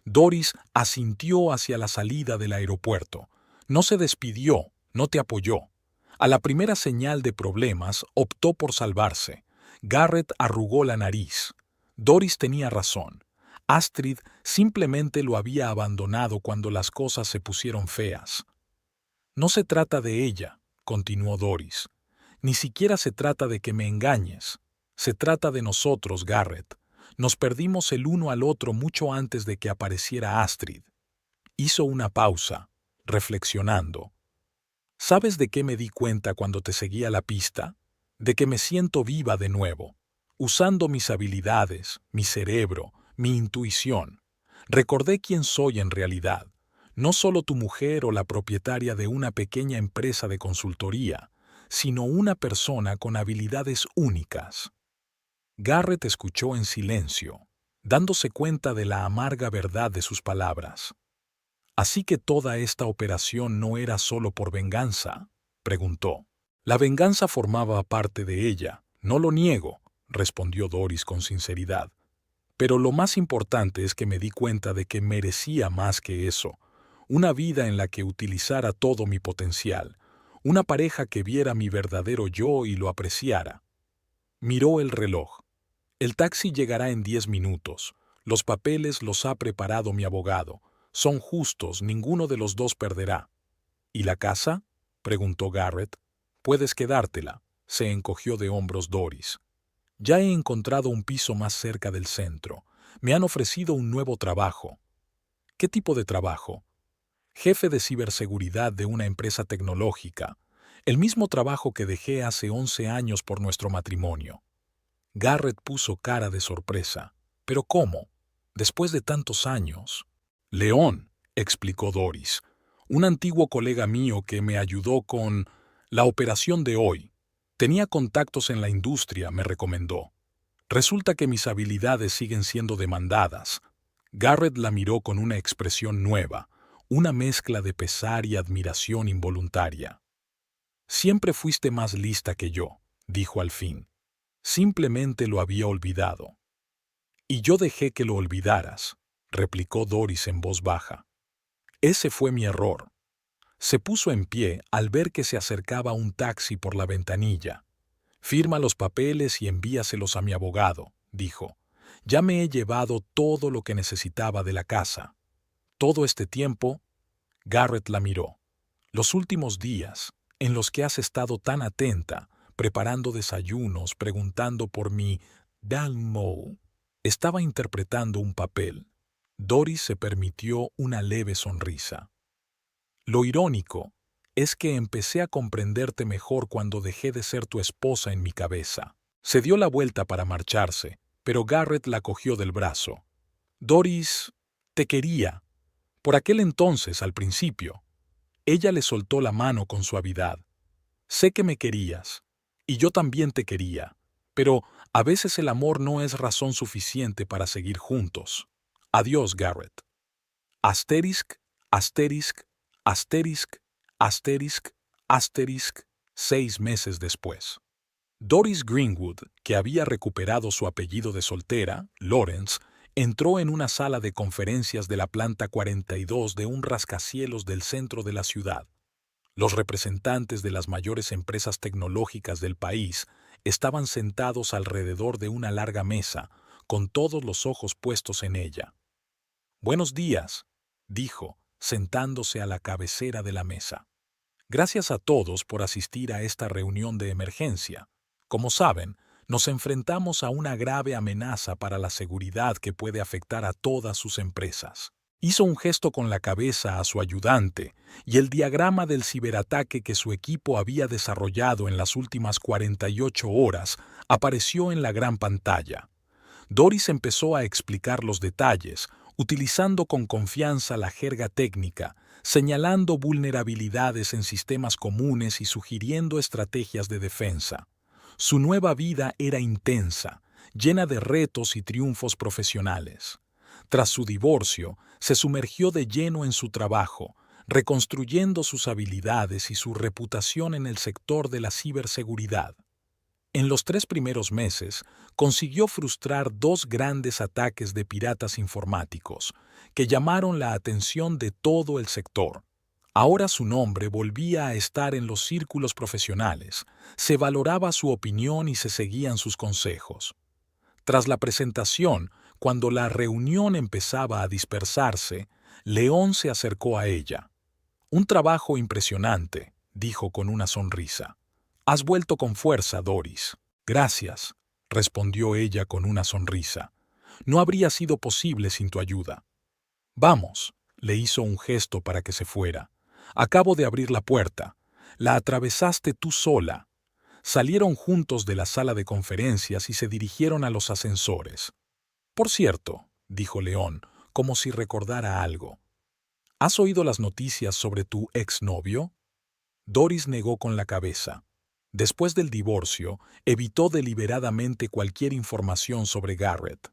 Doris asintió hacia la salida del aeropuerto. No se despidió, no te apoyó. A la primera señal de problemas, optó por salvarse. Garrett arrugó la nariz. Doris tenía razón. Astrid simplemente lo había abandonado cuando las cosas se pusieron feas. No se trata de ella, continuó Doris. Ni siquiera se trata de que me engañes. Se trata de nosotros, Garrett. Nos perdimos el uno al otro mucho antes de que apareciera Astrid. Hizo una pausa, reflexionando. ¿Sabes de qué me di cuenta cuando te seguía la pista? De que me siento viva de nuevo, usando mis habilidades, mi cerebro, mi intuición. Recordé quién soy en realidad, no solo tu mujer o la propietaria de una pequeña empresa de consultoría, sino una persona con habilidades únicas. Garrett escuchó en silencio, dándose cuenta de la amarga verdad de sus palabras. ¿Así que toda esta operación no era solo por venganza?, preguntó. La venganza formaba parte de ella, no lo niego, respondió Doris con sinceridad. Pero lo más importante es que me di cuenta de que merecía más que eso, una vida en la que utilizara todo mi potencial, una pareja que viera mi verdadero yo y lo apreciara. Miró el reloj. El taxi llegará en 10 minutos. Los papeles los ha preparado mi abogado. Son justos, ninguno de los dos perderá. ¿Y la casa?, preguntó Garrett. Puedes quedártela, se encogió de hombros Doris. Ya he encontrado un piso más cerca del centro. Me han ofrecido un nuevo trabajo. ¿Qué tipo de trabajo? Jefe de ciberseguridad de una empresa tecnológica. El mismo trabajo que dejé hace 11 años por nuestro matrimonio. Garrett puso cara de sorpresa. ¿Pero cómo? ¿Después de tantos años? León, explicó Doris, un antiguo colega mío que me ayudó con la operación de hoy. Tenía contactos en la industria, me recomendó. Resulta que mis habilidades siguen siendo demandadas. Garrett la miró con una expresión nueva, una mezcla de pesar y admiración involuntaria. Siempre fuiste más lista que yo, dijo al fin. Simplemente lo había olvidado. Y yo dejé que lo olvidaras, replicó Doris en voz baja. Ese fue mi error. Se puso en pie al ver que se acercaba un taxi por la ventanilla. Firma los papeles y envíaselos a mi abogado, dijo. Ya me he llevado todo lo que necesitaba de la casa. Todo este tiempo, Garrett la miró. Los últimos días, en los que has estado tan atenta, preparando desayunos, preguntando por mi Dalmo. Estaba interpretando un papel. Doris se permitió una leve sonrisa. Lo irónico es que empecé a comprenderte mejor cuando dejé de ser tu esposa en mi cabeza. Se dio la vuelta para marcharse, pero Garrett la cogió del brazo. Doris, te quería. Por aquel entonces, al principio. Ella le soltó la mano con suavidad. Sé que me querías, y yo también te quería, pero a veces el amor no es razón suficiente para seguir juntos. Adiós, Garrett. Asterisk, asterisk, asterisk, asterisk, asterisk, 6 meses después. Doris Greenwood, que había recuperado su apellido de soltera, Lawrence, entró en una sala de conferencias de la planta 42 de un rascacielos del centro de la ciudad. Los representantes de las mayores empresas tecnológicas del país estaban sentados alrededor de una larga mesa, con todos los ojos puestos en ella. «Buenos días», dijo, sentándose a la cabecera de la mesa. «Gracias a todos por asistir a esta reunión de emergencia. Como saben, nos enfrentamos a una grave amenaza para la seguridad que puede afectar a todas sus empresas». Hizo un gesto con la cabeza a su ayudante y el diagrama del ciberataque que su equipo había desarrollado en las últimas 48 horas apareció en la gran pantalla. Doris empezó a explicar los detalles, utilizando con confianza la jerga técnica, señalando vulnerabilidades en sistemas comunes y sugiriendo estrategias de defensa. Su nueva vida era intensa, llena de retos y triunfos profesionales. Tras su divorcio, se sumergió de lleno en su trabajo, reconstruyendo sus habilidades y su reputación en el sector de la ciberseguridad. En los 3 primeros meses, consiguió frustrar 2 grandes ataques de piratas informáticos, que llamaron la atención de todo el sector. Ahora su nombre volvía a estar en los círculos profesionales, se valoraba su opinión y se seguían sus consejos. Tras la presentación, cuando la reunión empezaba a dispersarse, León se acercó a ella. «Un trabajo impresionante», dijo con una sonrisa. Has vuelto con fuerza, Doris. Gracias, respondió ella con una sonrisa. No habría sido posible sin tu ayuda. Vamos, le hizo un gesto para que se fuera. Acabo de abrir la puerta. La atravesaste tú sola. Salieron juntos de la sala de conferencias y se dirigieron a los ascensores. Por cierto, dijo León, como si recordara algo. ¿Has oído las noticias sobre tu exnovio? Doris negó con la cabeza. Después del divorcio, evitó deliberadamente cualquier información sobre Garrett.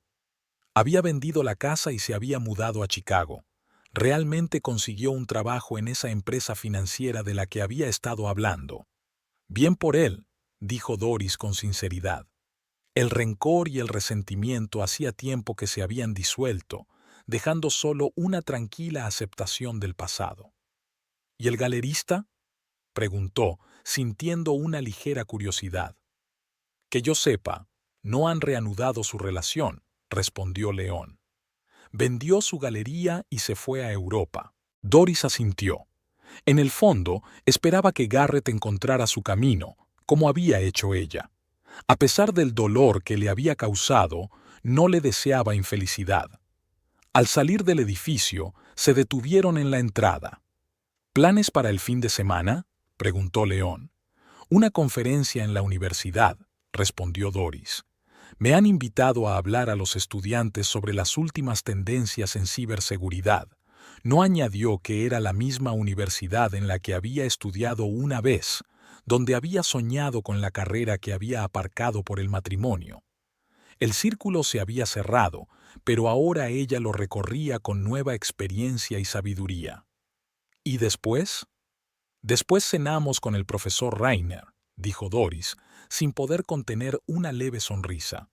Había vendido la casa y se había mudado a Chicago. Realmente consiguió un trabajo en esa empresa financiera de la que había estado hablando. Bien por él, dijo Doris con sinceridad. El rencor y el resentimiento hacía tiempo que se habían disuelto, dejando solo una tranquila aceptación del pasado. ¿Y el galerista? Preguntó, sintiendo una ligera curiosidad. Que yo sepa, no han reanudado su relación, respondió León. Vendió su galería y se fue a Europa. Doris asintió. En el fondo, esperaba que Garrett encontrara su camino, como había hecho ella. A pesar del dolor que le había causado, no le deseaba infelicidad. Al salir del edificio, se detuvieron en la entrada. ¿Planes para el fin de semana?, preguntó León. Una conferencia en la universidad, respondió Doris. Me han invitado a hablar a los estudiantes sobre las últimas tendencias en ciberseguridad. No añadió que era la misma universidad en la que había estudiado una vez, donde había soñado con la carrera que había aparcado por el matrimonio. El círculo se había cerrado, pero ahora ella lo recorría con nueva experiencia y sabiduría. ¿Y después? Después cenamos con el profesor Rainer, dijo Doris, sin poder contener una leve sonrisa.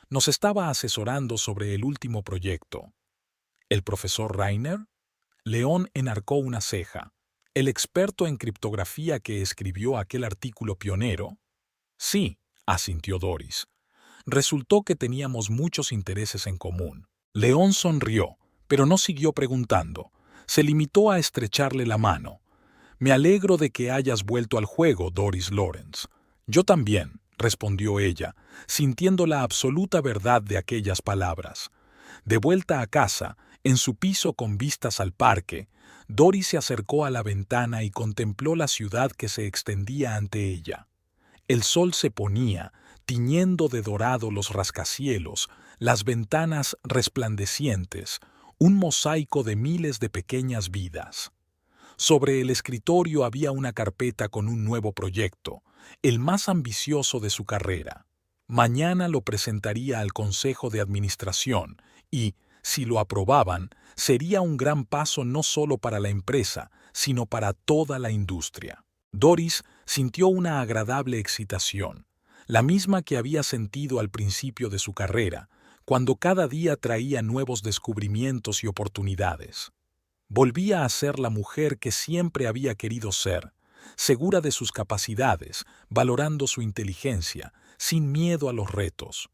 Nos estaba asesorando sobre el último proyecto. ¿El profesor Rainer? León enarcó una ceja. ¿El experto en criptografía que escribió aquel artículo pionero? Sí, asintió Doris. Resultó que teníamos muchos intereses en común. León sonrió, pero no siguió preguntando. Se limitó a estrecharle la mano. Me alegro de que hayas vuelto al juego, Doris Lawrence. Yo también, respondió ella, sintiendo la absoluta verdad de aquellas palabras. De vuelta a casa, en su piso con vistas al parque, Doris se acercó a la ventana y contempló la ciudad que se extendía ante ella. El sol se ponía, tiñendo de dorado los rascacielos, las ventanas resplandecientes, un mosaico de miles de pequeñas vidas. Sobre el escritorio había una carpeta con un nuevo proyecto, el más ambicioso de su carrera. Mañana lo presentaría al Consejo de Administración y, si lo aprobaban, sería un gran paso no solo para la empresa, sino para toda la industria. Doris sintió una agradable excitación, la misma que había sentido al principio de su carrera, cuando cada día traía nuevos descubrimientos y oportunidades. Volvía a ser la mujer que siempre había querido ser, segura de sus capacidades, valorando su inteligencia, sin miedo a los retos.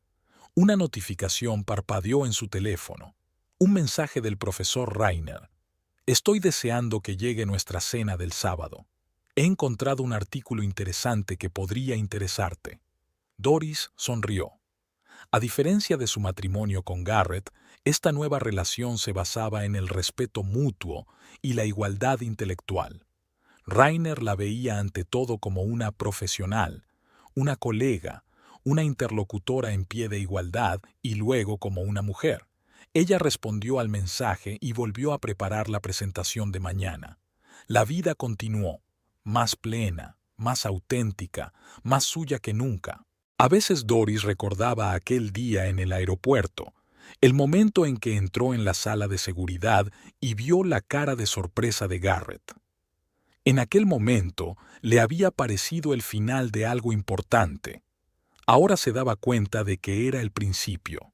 Una notificación parpadeó en su teléfono. Un mensaje del profesor Rainer. Estoy deseando que llegue nuestra cena del sábado. He encontrado un artículo interesante que podría interesarte. Doris sonrió. A diferencia de su matrimonio con Garrett, esta nueva relación se basaba en el respeto mutuo y la igualdad intelectual. Rainer la veía ante todo como una profesional, una colega, una interlocutora en pie de igualdad y luego como una mujer. Ella respondió al mensaje y volvió a preparar la presentación de mañana. La vida continuó, más plena, más auténtica, más suya que nunca. A veces Doris recordaba aquel día en el aeropuerto, el momento en que entró en la sala de seguridad y vio la cara de sorpresa de Garrett. En aquel momento le había parecido el final de algo importante. Ahora se daba cuenta de que era el principio.